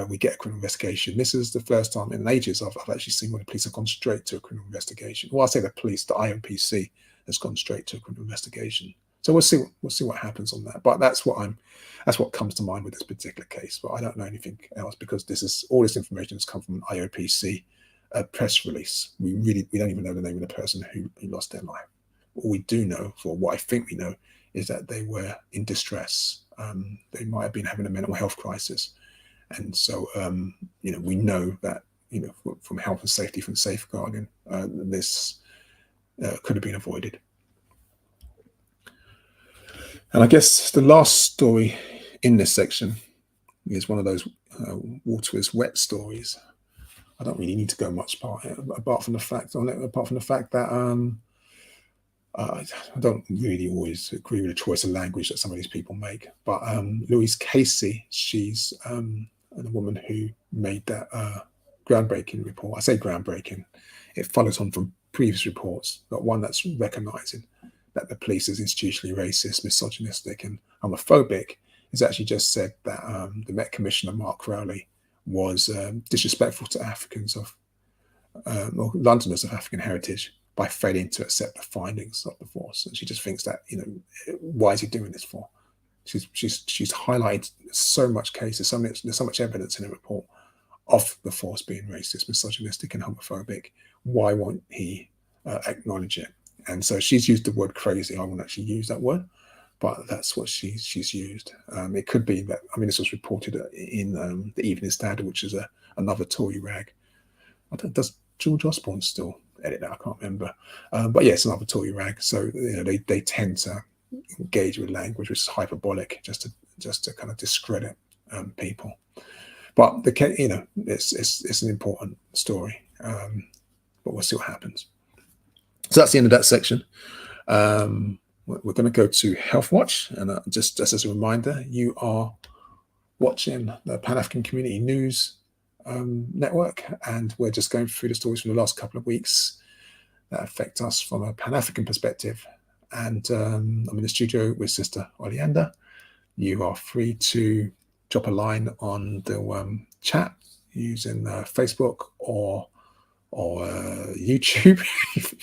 we get a criminal investigation. This is the first time in ages I've actually seen when the police have gone straight to a criminal investigation. Well, I say the police, the IOPC has gone straight to a criminal investigation. So we'll see what happens on that. But that's what comes to mind with this particular case. But I don't know anything else, because all this information has come from an IOPC press release. We don't even know the name of the person who lost their life. All we do know, for what I think we know, is that they were in distress. They might have been having a mental health crisis, and so we know that from health and safety, from safeguarding, this could have been avoided. And I guess the last story in this section is one of those water is wet stories. I don't really need to go much apart from the fact that I don't really always agree with the choice of language that some of these people make. But Louise Casey, she's the woman who made that groundbreaking report. I say groundbreaking. It follows on from previous reports, but one that's recognizing that the police is institutionally racist, misogynistic, and homophobic. Has actually just said that the Met Commissioner, Mark Crowley, was disrespectful to Africans or Londoners of African heritage by failing to accept the findings of the force. And she just thinks that, why is he doing this for? She's highlighted so much cases, there's so much evidence in the report of the force being racist, misogynistic, and homophobic. Why won't he acknowledge it? And so she's used the word crazy. I won't actually use that word, but that's what she's used. It could be that, this was reported in the Evening Standard, which is another Tory rag. Does George Osborne still edit that? I can't remember. But yeah, it's another Tory rag. So they tend to engage with language which is hyperbolic, just to kind of discredit people. But it's an important story. But we'll see what happens. So that's the end of that section. We're going to go to Health Watch, and just as a reminder, you are watching the Pan-African Community News Network, and we're just going through the stories from the last couple of weeks that affect us from a Pan-African perspective. And I'm in the studio with Sister Oleander. You are free to drop a line on the chat using Facebook or YouTube.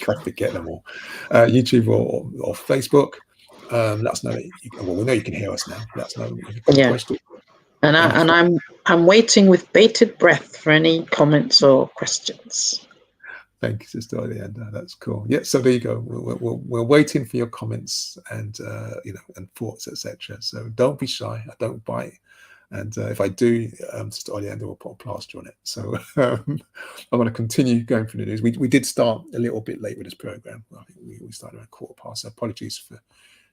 I forget them all. YouTube or Facebook. Let us know that we know you can hear us now. Let us know if you've got a question. And I'm waiting with bated breath for any comments or questions. Thank you, Sister Oleander. That's cool. Yeah, so there you go. We're waiting for your comments and and thoughts, etc. So don't be shy. I don't bite. And if I do, Sister Oleander will put a plaster on it. So I'm going to continue going through the news. We did start a little bit late with this program. I think we started around 1:15. So apologies for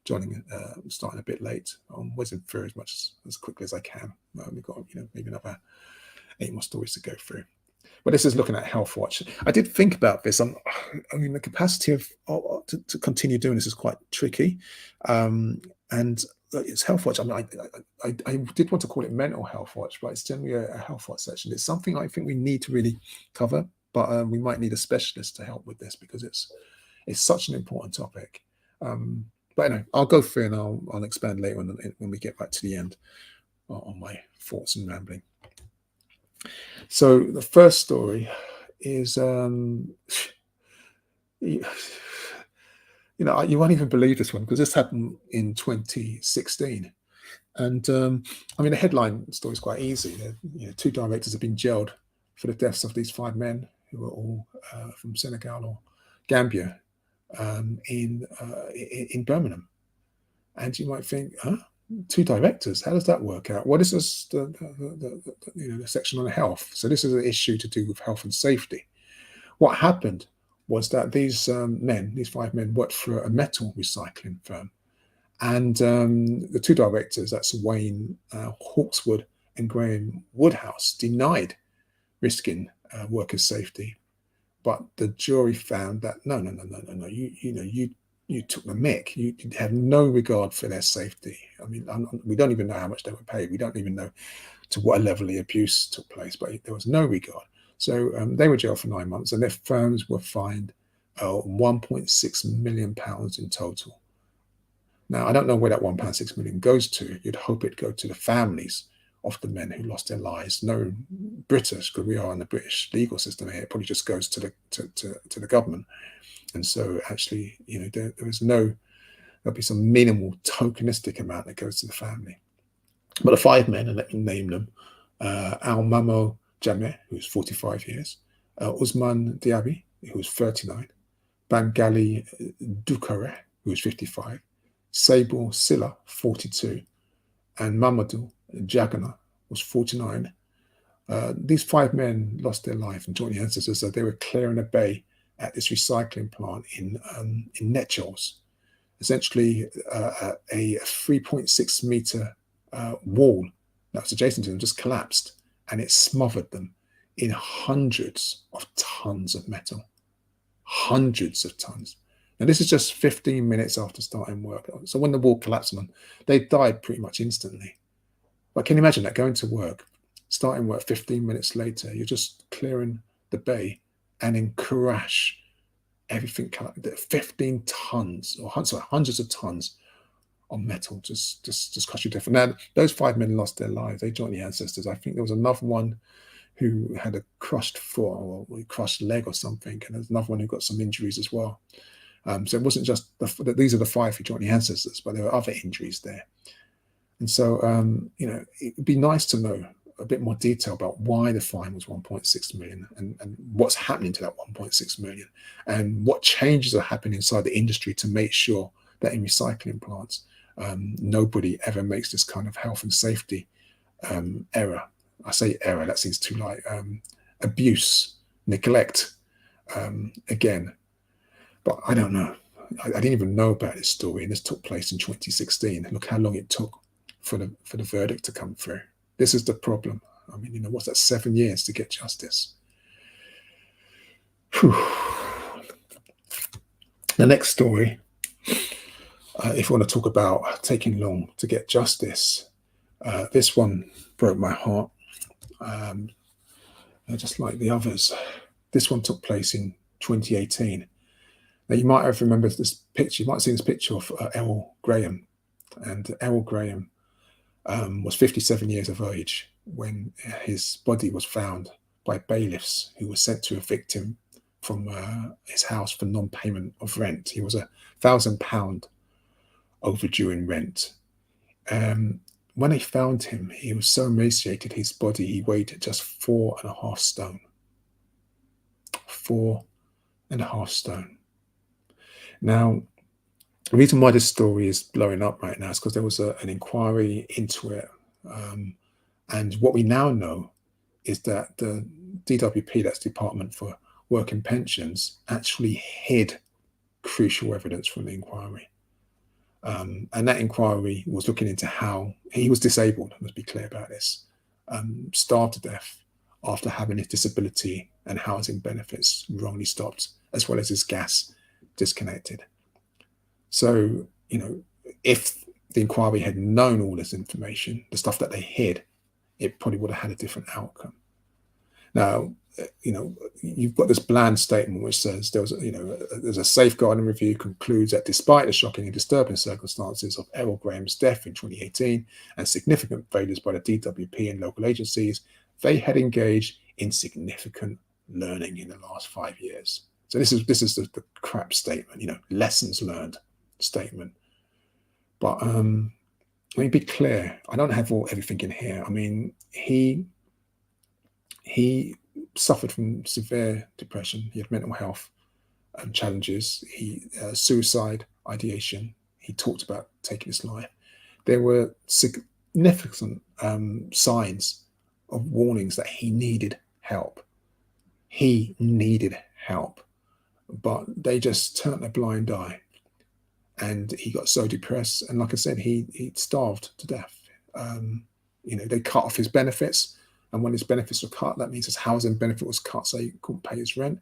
joining, starting a bit late. I'm whizzing through as much as quickly as I can. We've got maybe another 8 more stories to go through. But this is looking at Health Watch. I did think about this. The capacity to continue doing this is quite tricky. And it's Health Watch. I did want to call it Mental Health Watch, but it's generally a Health Watch section. It's something I think we need to really cover, but we might need a specialist to help with this because it's such an important topic. But anyway, I'll go through and I'll expand later when we get back to the end on my thoughts and rambling. So the first story is, you won't even believe this one because this happened in 2016. And the headline story is quite easy. 2 directors have been jailed for the deaths of these 5 men who were all from Senegal or Gambia in Birmingham. And you might think, 2 directors, how does that work out? What is this, the section on health? So this is an issue to do with health and safety. What happened was that these 5 men worked for a metal recycling firm. And the 2 directors, that's Wayne Hawkswood and Graham Woodhouse, denied risking workers' safety. But the jury found that no, you took the mick. You had no regard for their safety. We don't even know how much they were paid. We don't even know to what level the abuse took place, but there was no regard. So they were jailed for 9 months, and their firms were fined £1.6 million in total. Now, I don't know where that £1.6 million goes to. You'd hope it'd go to the families of the men who lost their lives. No British, because we are in the British legal system here. It probably just goes to the government. And so actually, there was no there'll be some minimal tokenistic amount that goes to the family. But the 5 men, and let me name them, Al Mamo Jameh, who's 45 years, Usman Diaby, who was 39, Bangali Dukare, who was 55, Sable Silla, 42, and Mamadou Jagana was 49. These 5 men lost their life and joined the ancestors as they were clearing a bay at this recycling plant in Netchels. Essentially, a 3.6 meter wall that was adjacent to them just collapsed, and it smothered them in hundreds of tons of metal. Hundreds of tons. And this is just 15 minutes after starting work. So when the wall collapsed on them, they died pretty much instantly. But can you imagine that, going to work, starting work 15 minutes later, you're just clearing the bay, and in crash, everything, 15 tons, or sorry, hundreds of tons of metal just crushed you different. Now, those 5 men lost their lives. They joined the ancestors. I think there was another one who had a crushed foot or a crushed leg or something, and there's another one who got some injuries as well. So it wasn't just these are the 5 who joined the ancestors, but there were other injuries there. And so, it'd be nice to know a bit more detail about why the fine was 1.6 million and what's happening to that 1.6 million, and what changes are happening inside the industry to make sure that in recycling plants, nobody ever makes this kind of health and safety error. I say error, that seems too light. Abuse, neglect, again. But I don't know. I didn't even know about this story, and this took place in 2016. Look how long it took for the verdict to come through. This is the problem. I mean, what's that, 7 years to get justice? Whew. The next story, if you want to talk about taking long to get justice, this one broke my heart, just like the others. This one took place in 2018. Now, you might have remembered this picture. You might have seen this picture of Errol Graham. And Errol Graham was 57 years of age when his body was found by bailiffs who were sent to evict him from his house for non-payment of rent. He was £1,000 overdue in rent. When they found him, he was so emaciated, his body, he weighed just 4.5 stone. 4.5 stone. Now, the reason why this story is blowing up right now is because there was an inquiry into it. And what we now know is that the DWP, that's Department for Work and Pensions, actually hid crucial evidence from the inquiry. And that inquiry was looking into how he was disabled, let's be clear about this, starved to death after having his disability and housing benefits wrongly stopped, as well as his gas disconnected. So, if the inquiry had known all this information, the stuff that they hid, it probably would have had a different outcome. Now, you've got this bland statement which says there's a safeguarding review concludes that despite the shocking and disturbing circumstances of Errol Graham's death in 2018 and significant failures by the DWP and local agencies, they had engaged in significant learning in the last 5 years. So this is the crap statement, lessons learned statement. But let me be clear, I don't have everything in here. I mean, he suffered from severe depression. He had mental health challenges. He suicide ideation. He talked about taking his life. There were significant signs of warnings that he needed help. He needed help, but they just turned a blind eye, and he got so depressed. And like I said, he starved to death. They cut off his benefits. And when his benefits were cut, that means his housing benefit was cut, so he couldn't pay his rent.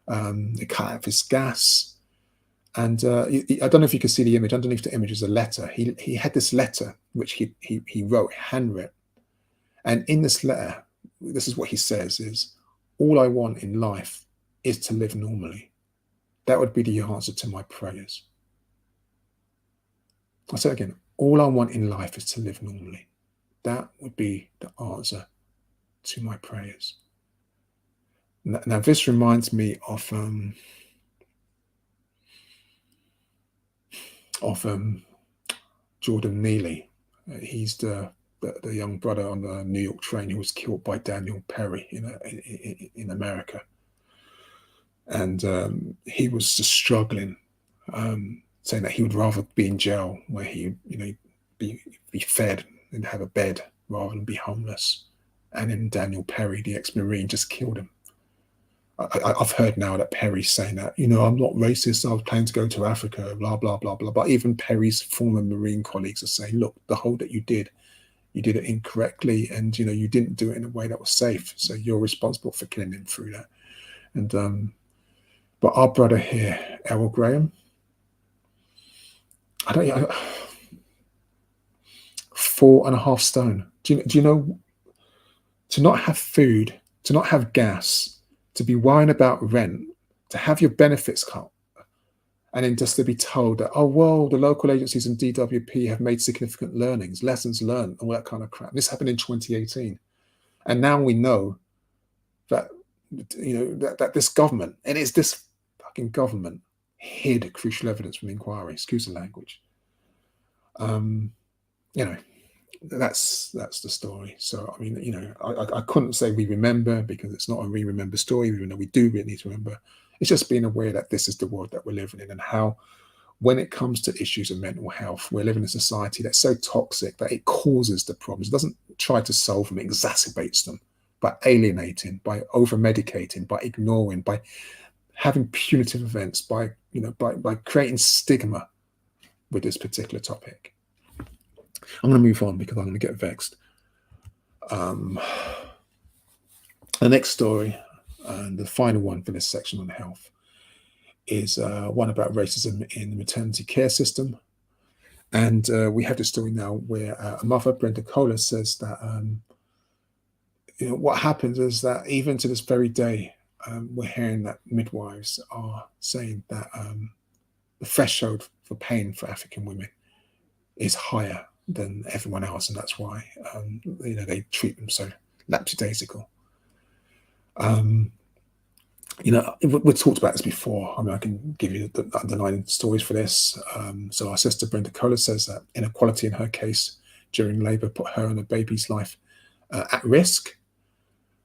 They cut out his gas. And I don't know if you can see the image. Underneath the image is a letter. He had this letter, which he wrote, handwritten. And in this letter, this is what he says is, all I want in life is to live normally. That would be the answer to my prayers. I'll say it again. All I want in life is to live normally. That would be the answer to my prayers. Now, this reminds me of of Jordan Neely. He's the young brother on the New York train who was killed by Daniel Perry in America. And he was just struggling, saying that he would rather be in jail where he, be fed and have a bed rather than be homeless. And then Daniel Perry, the ex-Marine, just killed him. I've heard now that Perry's saying that, I'm not racist, I was planning to go to Africa, blah, blah, blah, blah. But even Perry's former Marine colleagues are saying, look, the hold that you did it incorrectly, and, you didn't do it in a way that was safe. So you're responsible for killing him through that. And, but our brother here, Errol Graham, 4.5 stone. Do you know, to not have food, to not have gas, to be worrying about rent, to have your benefits cut, and then just to be told that, oh, well, the local agencies and DWP have made significant lessons learned, all that kind of crap. This happened in 2018. And now we know that, that this government, and it's this fucking government, hid crucial evidence from the inquiry. Excuse the language. That's the story. So, I mean, I couldn't say we remember, because it's not a remember story, even though we do really need to remember. It's just being aware that this is the world that we're living in, and how, when it comes to issues of mental health, we're living in a society that's so toxic that it causes the problems. It doesn't try to solve them, it exacerbates them by alienating, by over-medicating, by ignoring, by having punitive events, by creating stigma with this particular topic. I'm going to move on because I'm going to get vexed. The next story, and the final one for this section on health, is one about racism in the maternity care system. And we have the story now where a mother, Brenda Kohler, says that what happens is that even to this very day, we're hearing that midwives are saying that the threshold for pain for African women is higher than everyone else, and that's why they treat them so lackadaisical. We've talked about this before. I mean, I can give you the underlying stories for this. So our sister Brenda Kohler says that inequality in her case during labour put her and her baby's life at risk.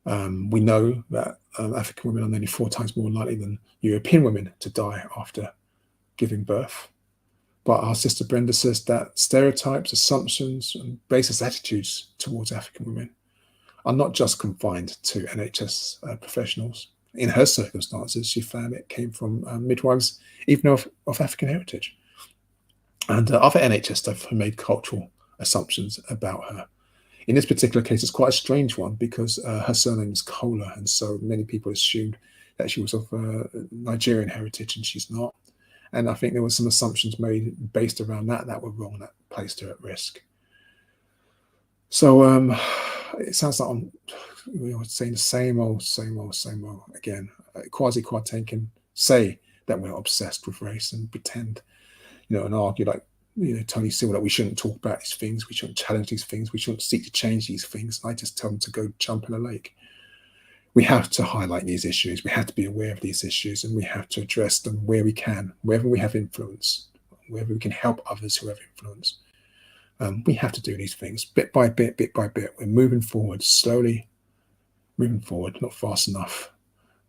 We know that African women are nearly 4 times more likely than European women to die after giving birth. But our sister Brenda says that stereotypes, assumptions, and racist attitudes towards African women are not just confined to NHS professionals. In her circumstances, she found it came from midwives, even of African heritage. And other NHS staff have made cultural assumptions about her. In this particular case, it's quite a strange one, because her surname is Kohler, and so many people assumed that she was of Nigerian heritage, and she's not. And I think there were some assumptions made based around that were wrong, that placed her at risk. So it sounds like we're saying the same old again. Quasi Quarantine can say that we're obsessed with race and pretend, and argue like, Tony Silver, that we shouldn't talk about these things, we shouldn't challenge these things, we shouldn't seek to change these things. I just tell them to go jump in a lake. We have to highlight these issues. We have to be aware of these issues, and we have to address them where we can, wherever we have influence, wherever we can help others who have influence. We have to do these things bit by bit. We're moving forward, slowly moving forward, not fast enough.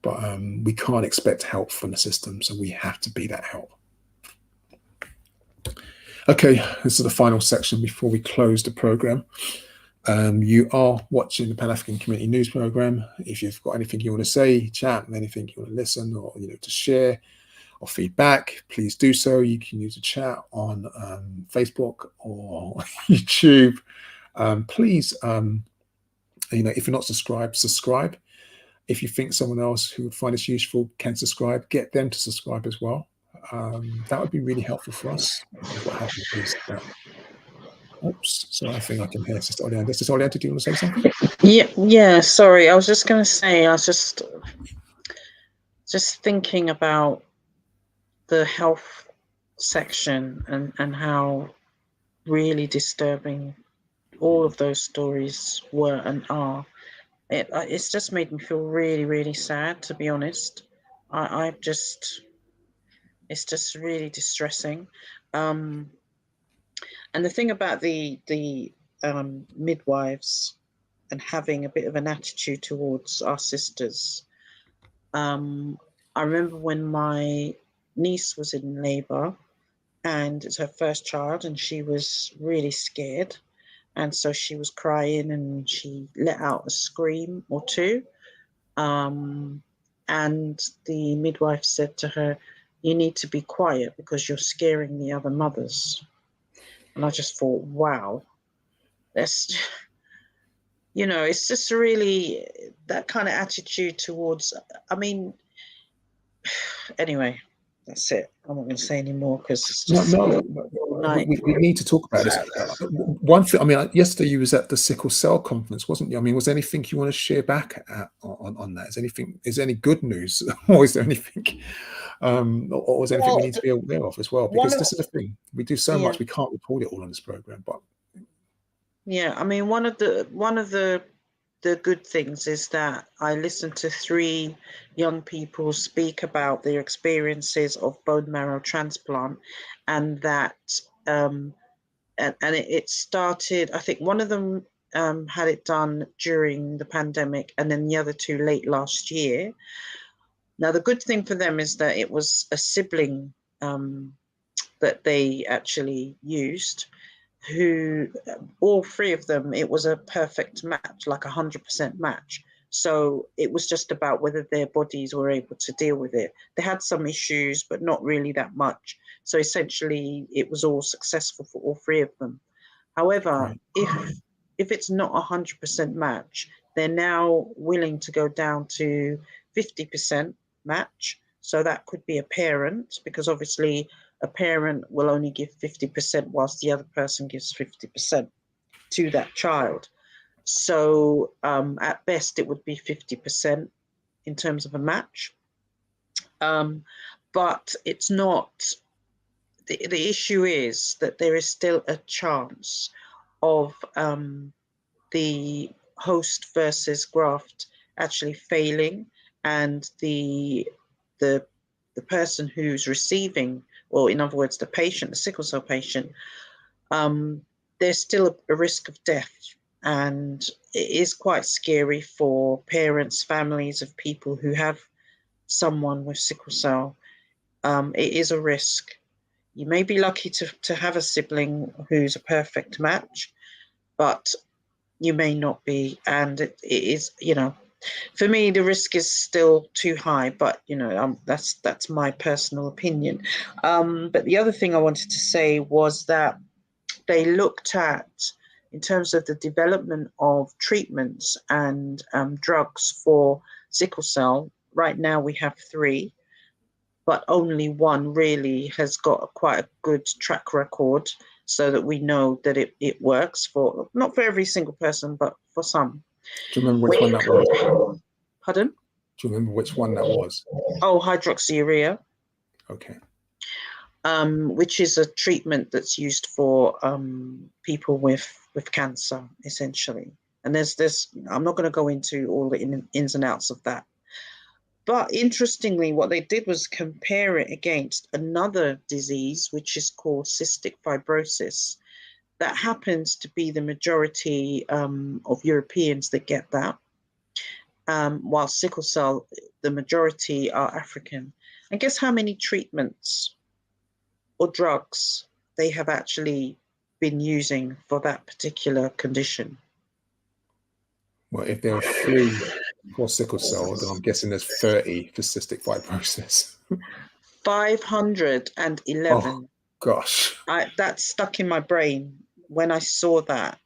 But we can't expect help from the system, so we have to be that help. Okay, this is the final section before we close the program. You are watching the Pan-African Community News Program. If you've got anything you want to say, chat, anything you want to listen, or to share or feedback, please do so. You can use a chat on Facebook or YouTube. Please, if you're not subscribed, subscribe. If you think someone else who would find this useful can subscribe, get them to subscribe as well. That would be really helpful for us. What happens is that, oops, so I think I can hear Sister Oleander. Sister Oleander, do you want to say something? Yeah, sorry. I was just going to say, I was just thinking about the health section and how really disturbing all of those stories were and are. It's just made me feel really, really sad, to be honest. It's just really distressing. And the thing about the midwives and having a bit of an attitude towards our sisters. I remember when my niece was in labour, and it's her first child, and she was really scared. And so she was crying and she let out a scream or two. And the midwife said to her, "You need to be quiet because you're scaring the other mothers." And I just thought, wow, that's, it's just really that kind of attitude towards, I mean, anyway, that's it. I'm not going to say anymore because it's just we need to talk about this. One thing, I mean, yesterday you was at the sickle cell conference, wasn't you? I mean, was there anything you want to share back on that? Is there any good news, or is there anything, or is there anything we need to be aware of as well? Because this is the thing, we do so much, we can't report it all on this program. But yeah, I mean, one of the good things is that I listened to 3 young people speak about their experiences of bone marrow transplant, and that and it started, I think one of them had it done during the pandemic, and then the other 2 late last year. Now, the good thing for them is that it was a sibling that they actually used, who all 3 of them, it was a perfect match, like 100% match. So it was just about whether their bodies were able to deal with it. They had some issues, but not really that much. So essentially, it was all successful for all 3 of them. However, if it's not 100% match, they're now willing to go down to 50% match. So that could be a parent, because obviously a parent will only give 50% whilst the other person gives 50% to that child. So at best, it would be 50% in terms of a match. But it's not, the issue is that there is still a chance of the host versus graft actually failing, and the person who's receiving, or in other words, the patient, the sickle cell patient, there's still a risk of death. And it is quite scary for parents, families of people who have someone with sickle cell. It is a risk. You may be lucky to have a sibling who's a perfect match, but you may not be. And it is, for me, the risk is still too high, but that's my personal opinion. But the other thing I wanted to say was that they looked at, in terms of the development of treatments and drugs for sickle cell. Right now we have 3, but only one really has got quite a good track record, so that we know that it works, for not for every single person, but for some. Do you remember which one that was? Pardon? Do you remember which one that was? Oh, hydroxyurea. Okay. Which is a treatment that's used for people with cancer, essentially. And there's I'm not going to go into all the ins and outs of that. But interestingly, what they did was compare it against another disease, which is called cystic fibrosis. That happens to be the majority of Europeans that get that, while sickle cell, the majority are African. And guess how many treatments or drugs they have actually been using for that particular condition? Well, if there are 3 for sickle cell, then I'm guessing there's 30 for cystic fibrosis. 511. Oh, gosh. That stuck in my brain when I saw that.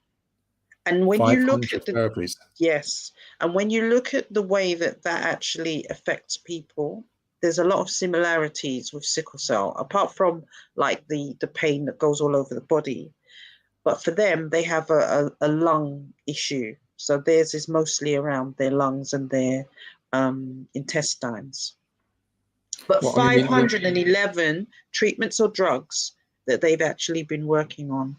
And when you look at therapies. Yes, and when you look at the way that actually affects people, there's a lot of similarities with sickle cell, apart from like the pain that goes all over the body. But for them, they have a lung issue. So theirs is mostly around their lungs and their intestines. But 511 treatments or drugs that they've actually been working on.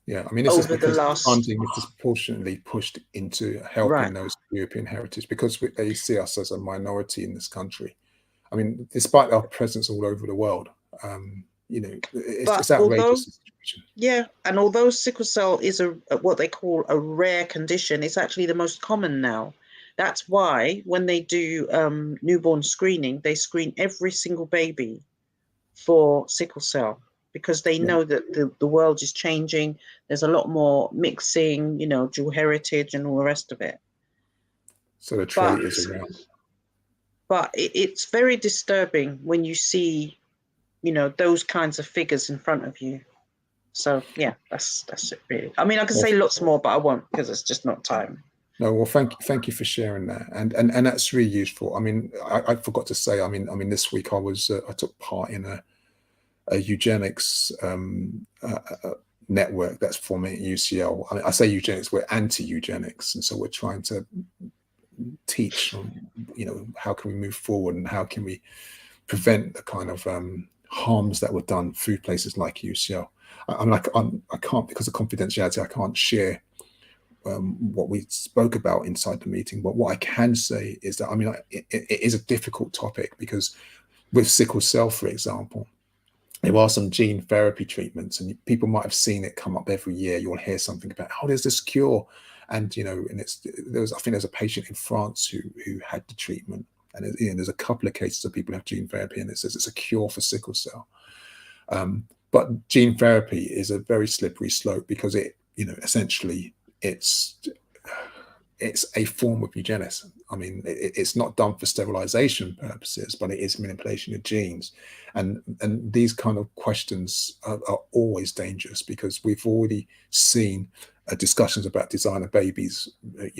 Yeah, I mean, this is because funding is disproportionately pushed into helping those European heritage, because they see us as a minority in this country. I mean, despite our presence all over the world, it's But although, outrageous, the situation. yeah, and although sickle cell is what they call a rare condition, it's actually the most common now. That's why when they do newborn screening, they screen every single baby for sickle cell, because they know that the world is changing. There's a lot more mixing, dual heritage and all the rest of it. So the trait is around. But it's very disturbing when you see, those kinds of figures in front of you. So yeah, that's it really. I mean, I can say lots more, but I won't, because it's just not time. No, well, thank you for sharing that, and that's really useful. I mean, I forgot to say, I mean, this week I took part in a eugenics network that's forming at UCL. I mean, I say eugenics, we're anti-eugenics, and so we're trying to teach on, how can we move forward and how can we prevent the kind of harms that were done through places like UCL. I can't, because of confidentiality, I can't share what we spoke about inside the meeting. But what I can say is that, I mean, it is a difficult topic, because with sickle cell, for example, there are some gene therapy treatments, and people might have seen it come up every year. You'll hear something about, oh, there's this cure, and and I think there's a patient in France who had the treatment, and there's a couple of cases of people who have gene therapy, and it says it's a cure for sickle cell. But gene therapy is a very slippery slope, because it, essentially it's a form of eugenics. I mean, it's not done for sterilization purposes, but it is manipulation of genes, and these kind of questions are always dangerous, because we've already seen discussions about designer babies,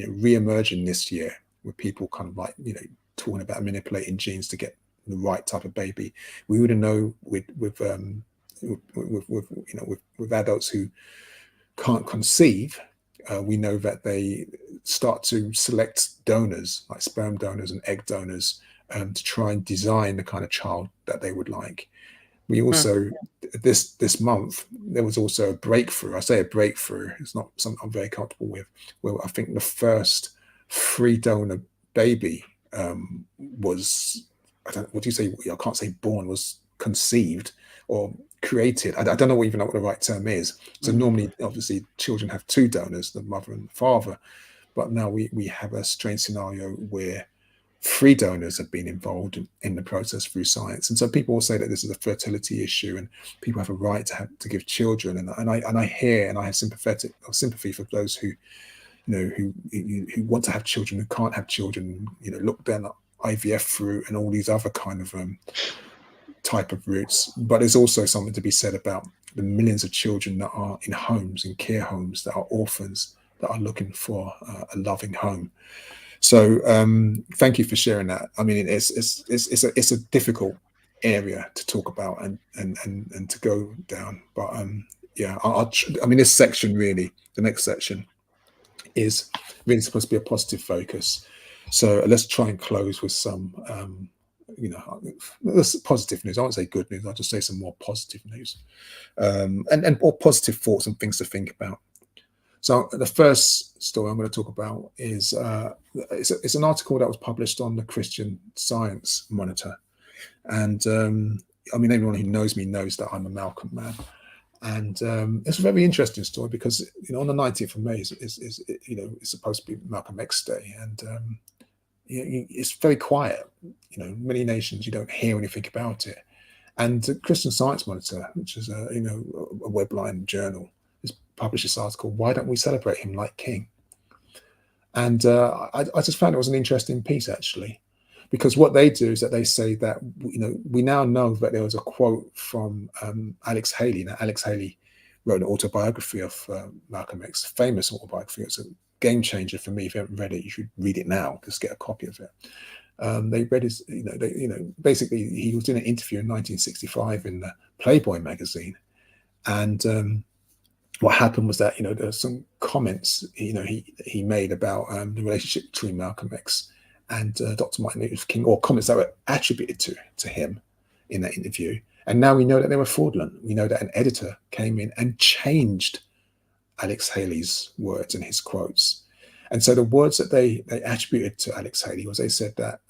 re-emerging this year, with people kind of like, talking about manipulating genes to get the right type of baby. We would know with adults who can't conceive. We know that they start to select donors, like sperm donors and egg donors, to try and design the kind of child that they would like. We also, this month, there was also a breakthrough. I say a breakthrough, it's not something I'm very comfortable with, where I think the first free donor baby was, what do you say? I can't say born, was conceived or created. I don't know even know what the right term is. So normally, obviously, children have two donors, the mother and the father, but now we have a strange scenario where three donors have been involved in the process through science. And so people will say that this is a fertility issue, and people have a right to give children. And I hear, and I have sympathy for those who who want to have children, who can't have children, look down at IVF route and all these other kind of type of routes. But there's also something to be said about the millions of children that are in homes, in care homes, that are orphans, that are looking for a loving home. So thank you for sharing that. I mean, it's a difficult area to talk about and to go down. But yeah, I mean, this section really, the next section, is really supposed to be a positive focus. So let's try and close with some, positive news. I won't say good news. I'll just say some more positive news, and more positive thoughts and things to think about. So the first story I'm going to talk about is it's an article that was published on the Christian Science Monitor, and I mean, everyone who knows me knows that I'm a Malcolm man, and it's a very interesting story, because on the 19th of May is it's supposed to be Malcolm X Day, and it's very quiet. Many nations you don't hear anything about it, and the Christian Science Monitor, which is a webline journal, published this article, "Why don't we celebrate him like king?" And I just found it was an interesting piece, actually, because what they do is that they say that we now know that there was a quote from Alex Haley. Now, Alex Haley wrote an autobiography of Malcolm X, famous autobiography. It's a game changer for me. If you haven't read it, you should read it now. Just get a copy of it. They read his, basically he was doing an interview in 1965 in the Playboy magazine, and what happened was that there were some comments he made about the relationship between Malcolm X and Dr. Martin Luther King, or comments that were attributed to him in that interview. And now we know that they were fraudulent. We know that an editor came in and changed Alex Haley's words and his quotes. And so the words that they attributed to Alex Haley was, they said that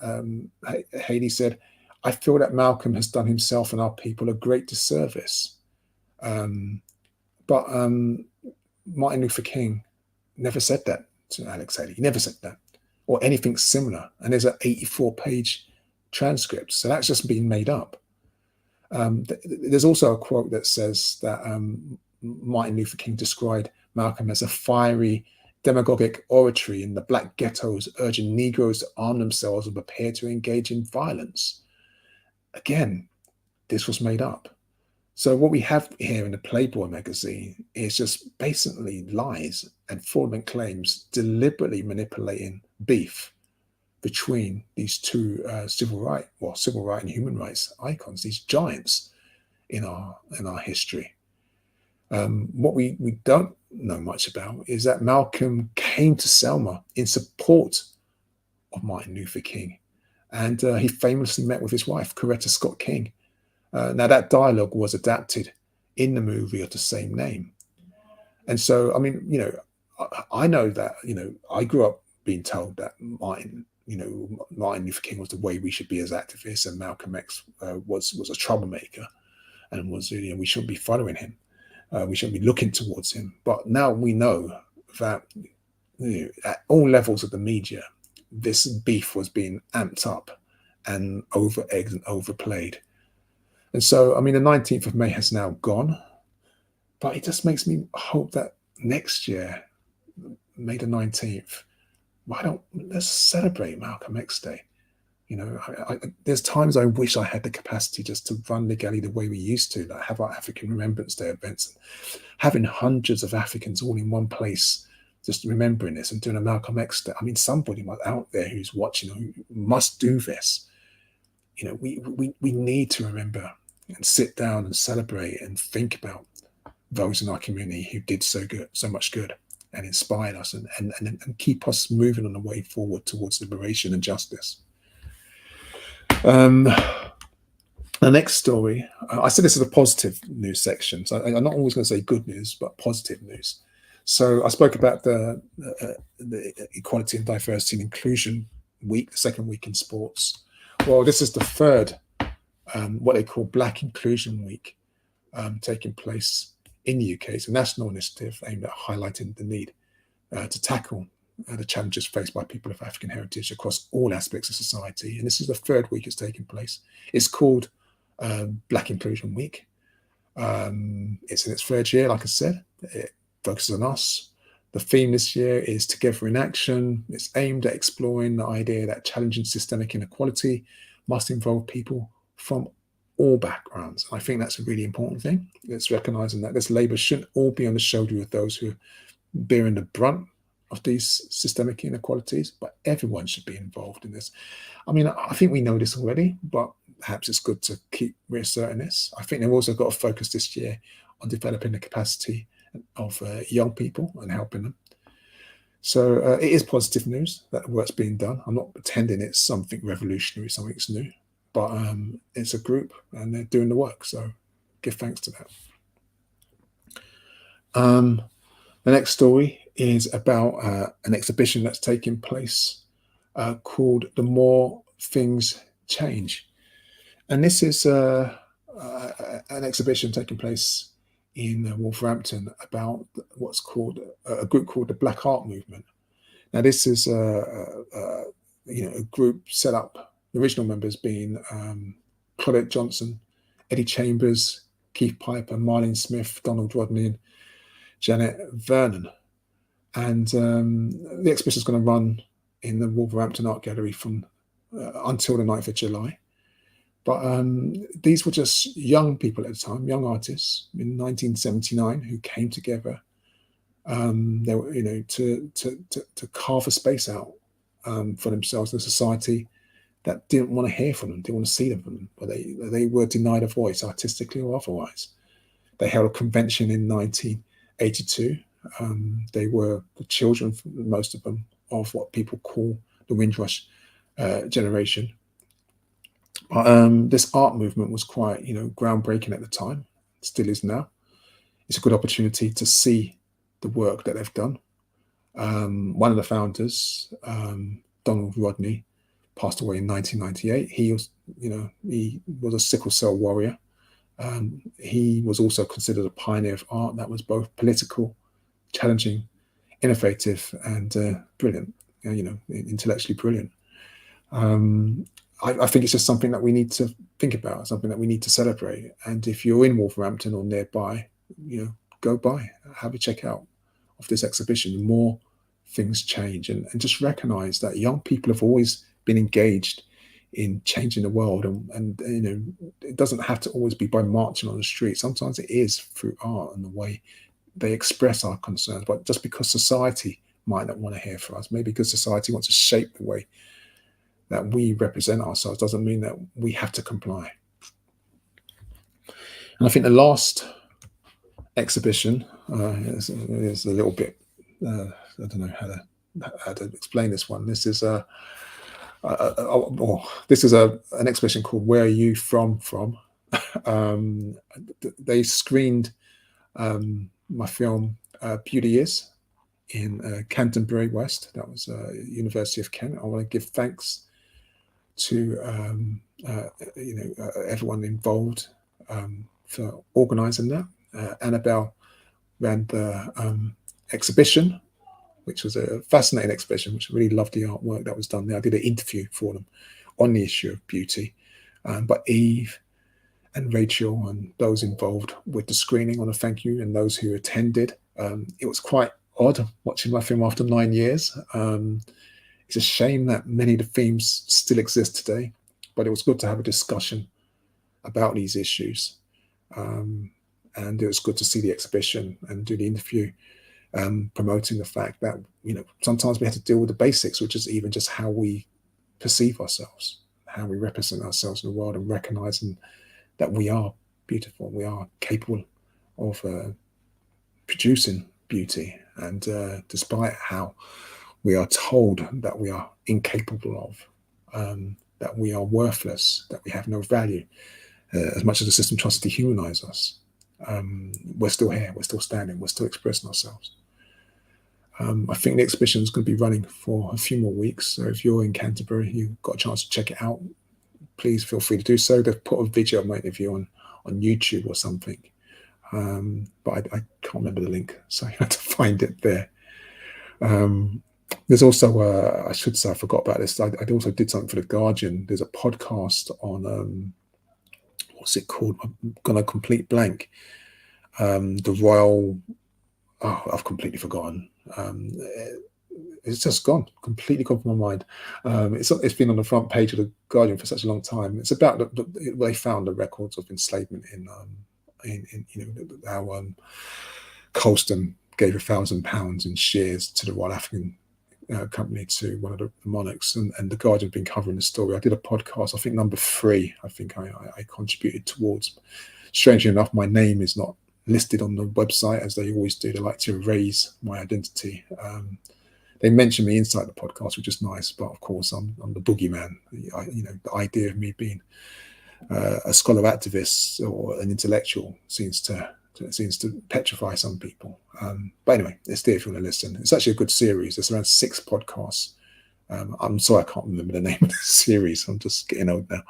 Haley said, I feel that Malcolm has done himself and our people a great disservice. But Martin Luther King never said that to Alex Haley. He never said that or anything similar. And there's an 84-page transcript. So that's just been made up. There's also a quote that says that Martin Luther King described Malcolm as a fiery, demagogic oratory in the black ghettos, urging Negroes to arm themselves and prepare to engage in violence. Again, this was made up. So what we have here in the Playboy magazine is just basically lies and fraudulent claims, deliberately manipulating beef between these two civil right and human rights icons, these giants in our history. What we don't know much about is that Malcolm came to Selma in support of Martin Luther King, and he famously met with his wife, Coretta Scott King. Now that dialogue was adapted in the movie of the same name. And so, I mean, I know that, I grew up being told that Martin Luther King was the way we should be as activists, and Malcolm X was a troublemaker, and we shouldn't be following him. We shouldn't be looking towards him. But now we know that at all levels of the media, this beef was being amped up and over-egged and overplayed. And so, I mean, the 19th of May has now gone, but it just makes me hope that next year, May the 19th, let's celebrate Malcolm X Day. There's times I wish I had the capacity just to run the galley the way we used to, like have our African Remembrance Day events, and having hundreds of Africans all in one place, just remembering this and doing a Malcolm X Day. I mean, somebody out there who's watching who must do this. We need to remember and sit down and celebrate and think about those in our community who did so much good and inspired us and keep us moving on the way forward towards liberation and justice. The next story, I said this is a positive news section, so I'm not always going to say good news, but positive news. So I spoke about the Equality and Diversity and Inclusion Week, the second week in sports. Well, this is the third, what they call Black Inclusion Week, taking place in the UK. It's a national initiative aimed at highlighting the need to tackle the challenges faced by people of African heritage across all aspects of society. And this is the third week it's taking place. It's called Black Inclusion Week. It's in its third year, like I said. It focuses on us. The theme this year is Together in Action. It's aimed at exploring the idea that challenging systemic inequality must involve people from all backgrounds. I think that's a really important thing. It's recognizing that this labor shouldn't all be on the shoulder of those who are bearing the brunt of these systemic inequalities, but everyone should be involved in this. I mean, I think we know this already, but perhaps it's good to keep reasserting this. I think they've also got to focus this year on developing the capacity of young people and helping them. So it is positive news that the work's being done. I'm not pretending it's something revolutionary, something's new, but it's a group and they're doing the work. So give thanks to that. The next story is about an exhibition that's taking place called The More Things Change. And this is an exhibition taking place in Wolverhampton about what's called a group called the Black Art Movement. Now, this is a group set up, the original members being Claudette Johnson, Eddie Chambers, Keith Piper, Marlene Smith, Donald Rodney, and Janet Vernon. And the exhibition is going to run in the Wolverhampton Art Gallery from until the 9th of July. But these were just young people at the time, young artists in 1979 who came together. They were, to carve a space out for themselves in a society that didn't want to hear from them, didn't want to see them from them, but they were denied a voice, artistically or otherwise. They held a convention in 1982. They were the children, most of them, of what people call the Windrush generation. This art movement was quite, groundbreaking at the time, still is now. It's a good opportunity to see the work that they've done. One of the founders, Donald Rodney, passed away in 1998. He was a sickle cell warrior. He was also considered a pioneer of art that was both political, challenging, innovative, and brilliant. Intellectually brilliant. I think it's just something that we need to think about, something that we need to celebrate. And if you're in Wolverhampton or nearby, go by, have a check out of this exhibition. The more things change, and just recognize that young people have always been engaged in changing the world, and it doesn't have to always be by marching on the street. Sometimes it is through art and the way they express our concerns. But just because society might not want to hear from us, maybe because society wants to shape the way that we represent ourselves, doesn't mean that we have to comply. And I think the last exhibition is a little bit, I don't know how to explain this one. This is an exhibition called "Where Are You From?" They screened my film Beauty Is in Canterbury West. That was University of Kent. I want to give thanks to everyone involved for organising that. Annabelle ran the exhibition, which was a fascinating exhibition, which I really loved the artwork that was done there. I did an interview for them on the issue of beauty. But Eve and Rachel and those involved with the screening, I want to thank you, and those who attended. It was quite odd watching my film after 9 years. It's a shame that many of the themes still exist today, but it was good to have a discussion about these issues. And it was good to see the exhibition and do the interview, promoting the fact that sometimes we have to deal with the basics, which is even just how we perceive ourselves, how we represent ourselves in the world, and recognizing that we are beautiful, we are capable of producing beauty, and despite how we are told that we are incapable of, that we are worthless, that we have no value, as much as the system tries to dehumanize us, we're still here, we're still standing, we're still expressing ourselves. I think the exhibition is going to be running for a few more weeks, so if you're in Canterbury, you've got a chance to check it out, please feel free to do so. They've put a video of my interview on YouTube or something, but I can't remember the link, so you have to find it there. There's also, I should say, I forgot about this, I also did something for The Guardian. There's a podcast on, what's it called? I'm gone a complete blank. The Royal, I've completely forgotten. It's just completely gone from my mind. It's been on the front page of The Guardian for such a long time. It's about they found the records of enslavement in how Colston gave £1,000 in shares to the Royal African Company, to one of the monarchs, and The Guardian have been covering the story. I did a podcast, I think number 3, I think I contributed towards. Strangely enough, my name is not listed on the website, as they always do. They like to erase my identity. They mention me inside the podcast, which is nice, but of course I'm the boogeyman. The idea of me being a scholar activist or an intellectual seems to petrify some people. But anyway, it's there if you want to listen. It's actually a good series. It's around 6 podcasts. I'm sorry, I can't remember the name of the series. I'm just getting old now.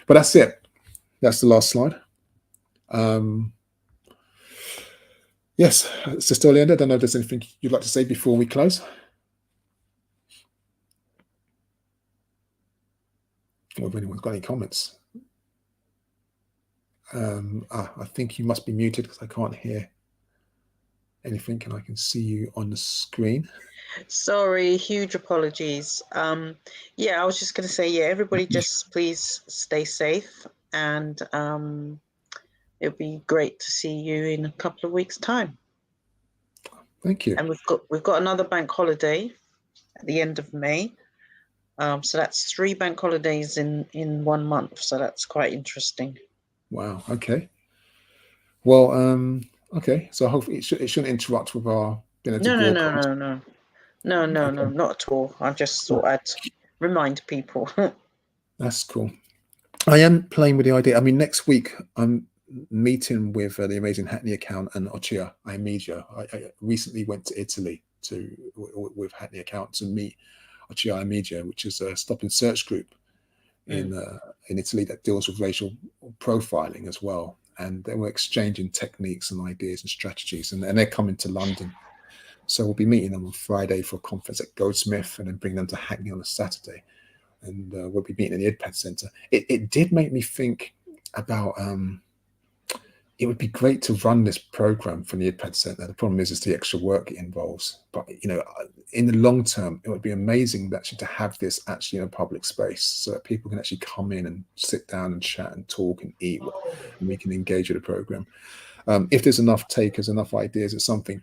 But that's it. That's the last slide. Yes, Sister Oleander, I don't know if there's anything you'd like to say before we close. Or if anyone's got any comments. I think you must be muted because I can't hear anything, and I can see you on the screen. Sorry, huge apologies. Yeah, I was just going to say, everybody just please stay safe, and it'll be great to see you in a couple of weeks' time. Thank you. And we've got another bank holiday at the end of May. So that's 3 bank holidays in 1 month. So that's quite interesting. Wow. Okay. Well, okay. So hopefully it shouldn't interrupt with our dinner to broadcast. No, not at all. I just thought I'd remind people. That's cool. I am playing with the idea. I mean, next week I'm meeting with the amazing Hackney account and Ochia Imedia. I recently went to Italy with Hackney account to meet Occhiaia Media, which is a stop and search group in Italy that deals with racial profiling as well. And they were exchanging techniques and ideas and strategies, and they're coming to London. So we'll be meeting them on Friday for a conference at Goldsmith, and then bring them to Hackney on a Saturday. And we'll be meeting in the IDPAD Centre. It did make me think about it would be great to run this program from the IDPAD Centre. The problem is the extra work it involves. But in the long term, it would be amazing actually to have this actually in a public space, so that people can actually come in and sit down and chat and talk and eat, and we can engage with the program. If there's enough takers, enough ideas, it's something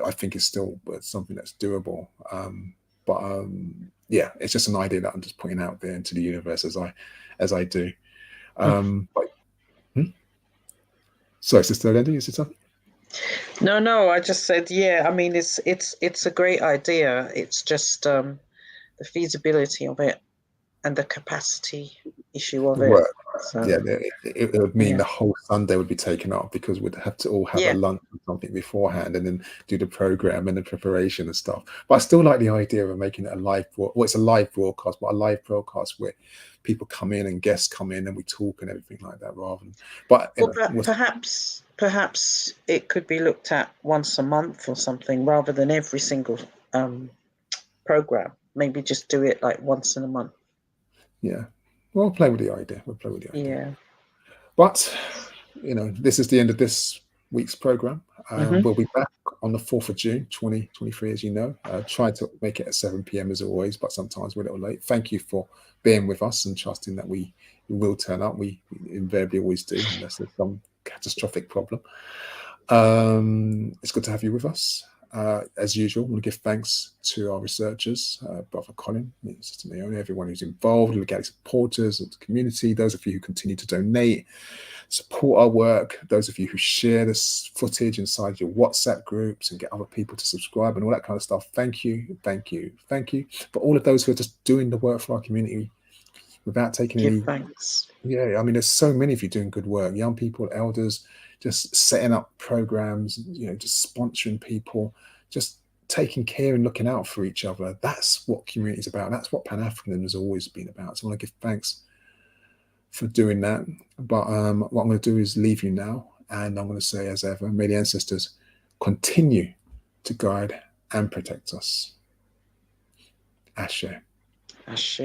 I think is still something that's doable. Yeah, it's just an idea that I'm just putting out there into the universe as I do. Sorry, Sister Oleander, you said something? No, I just said, yeah. I mean, it's a great idea. It's just the feasibility of it and the capacity issue of it. So, yeah, it would mean the whole Sunday would be taken up, because we'd have to all have a lunch or something beforehand, and then do the program and the preparation and stuff. But I still like the idea of making it a live, it's a live broadcast, but a live broadcast where people come in and guests come in and we talk and everything like that, rather than. But perhaps it could be looked at once a month or something, rather than every single program. Maybe just do it like once in a month. Yeah. We'll play with the idea. Yeah. But, this is the end of this week's program. We'll be back on the 4th of June, 2023, as you know. Try to make it at 7 p.m. as always, but sometimes we're a little late. Thank you for being with us and trusting that we will turn up. We invariably always do, unless there's some catastrophic problem. It's good to have you with us. As usual, I want to give thanks to our researchers, Brother Colin, Sister Naomi, everyone who's involved, legality supporters, the community, those of you who continue to donate, support our work, those of you who share this footage inside your WhatsApp groups and get other people to subscribe and all that kind of stuff. Thank you. For all of those who are just doing the work for our community without taking any thanks. Yeah, I mean, there's so many of you doing good work, young people, elders, just setting up programs, just sponsoring people, just taking care and looking out for each other. That's what community is about. That's what Pan-Africanism has always been about. So I want to give thanks for doing that. But what I'm going to do is leave you now, and I'm going to say, as ever, may the ancestors continue to guide and protect us. Ashe. Ashe.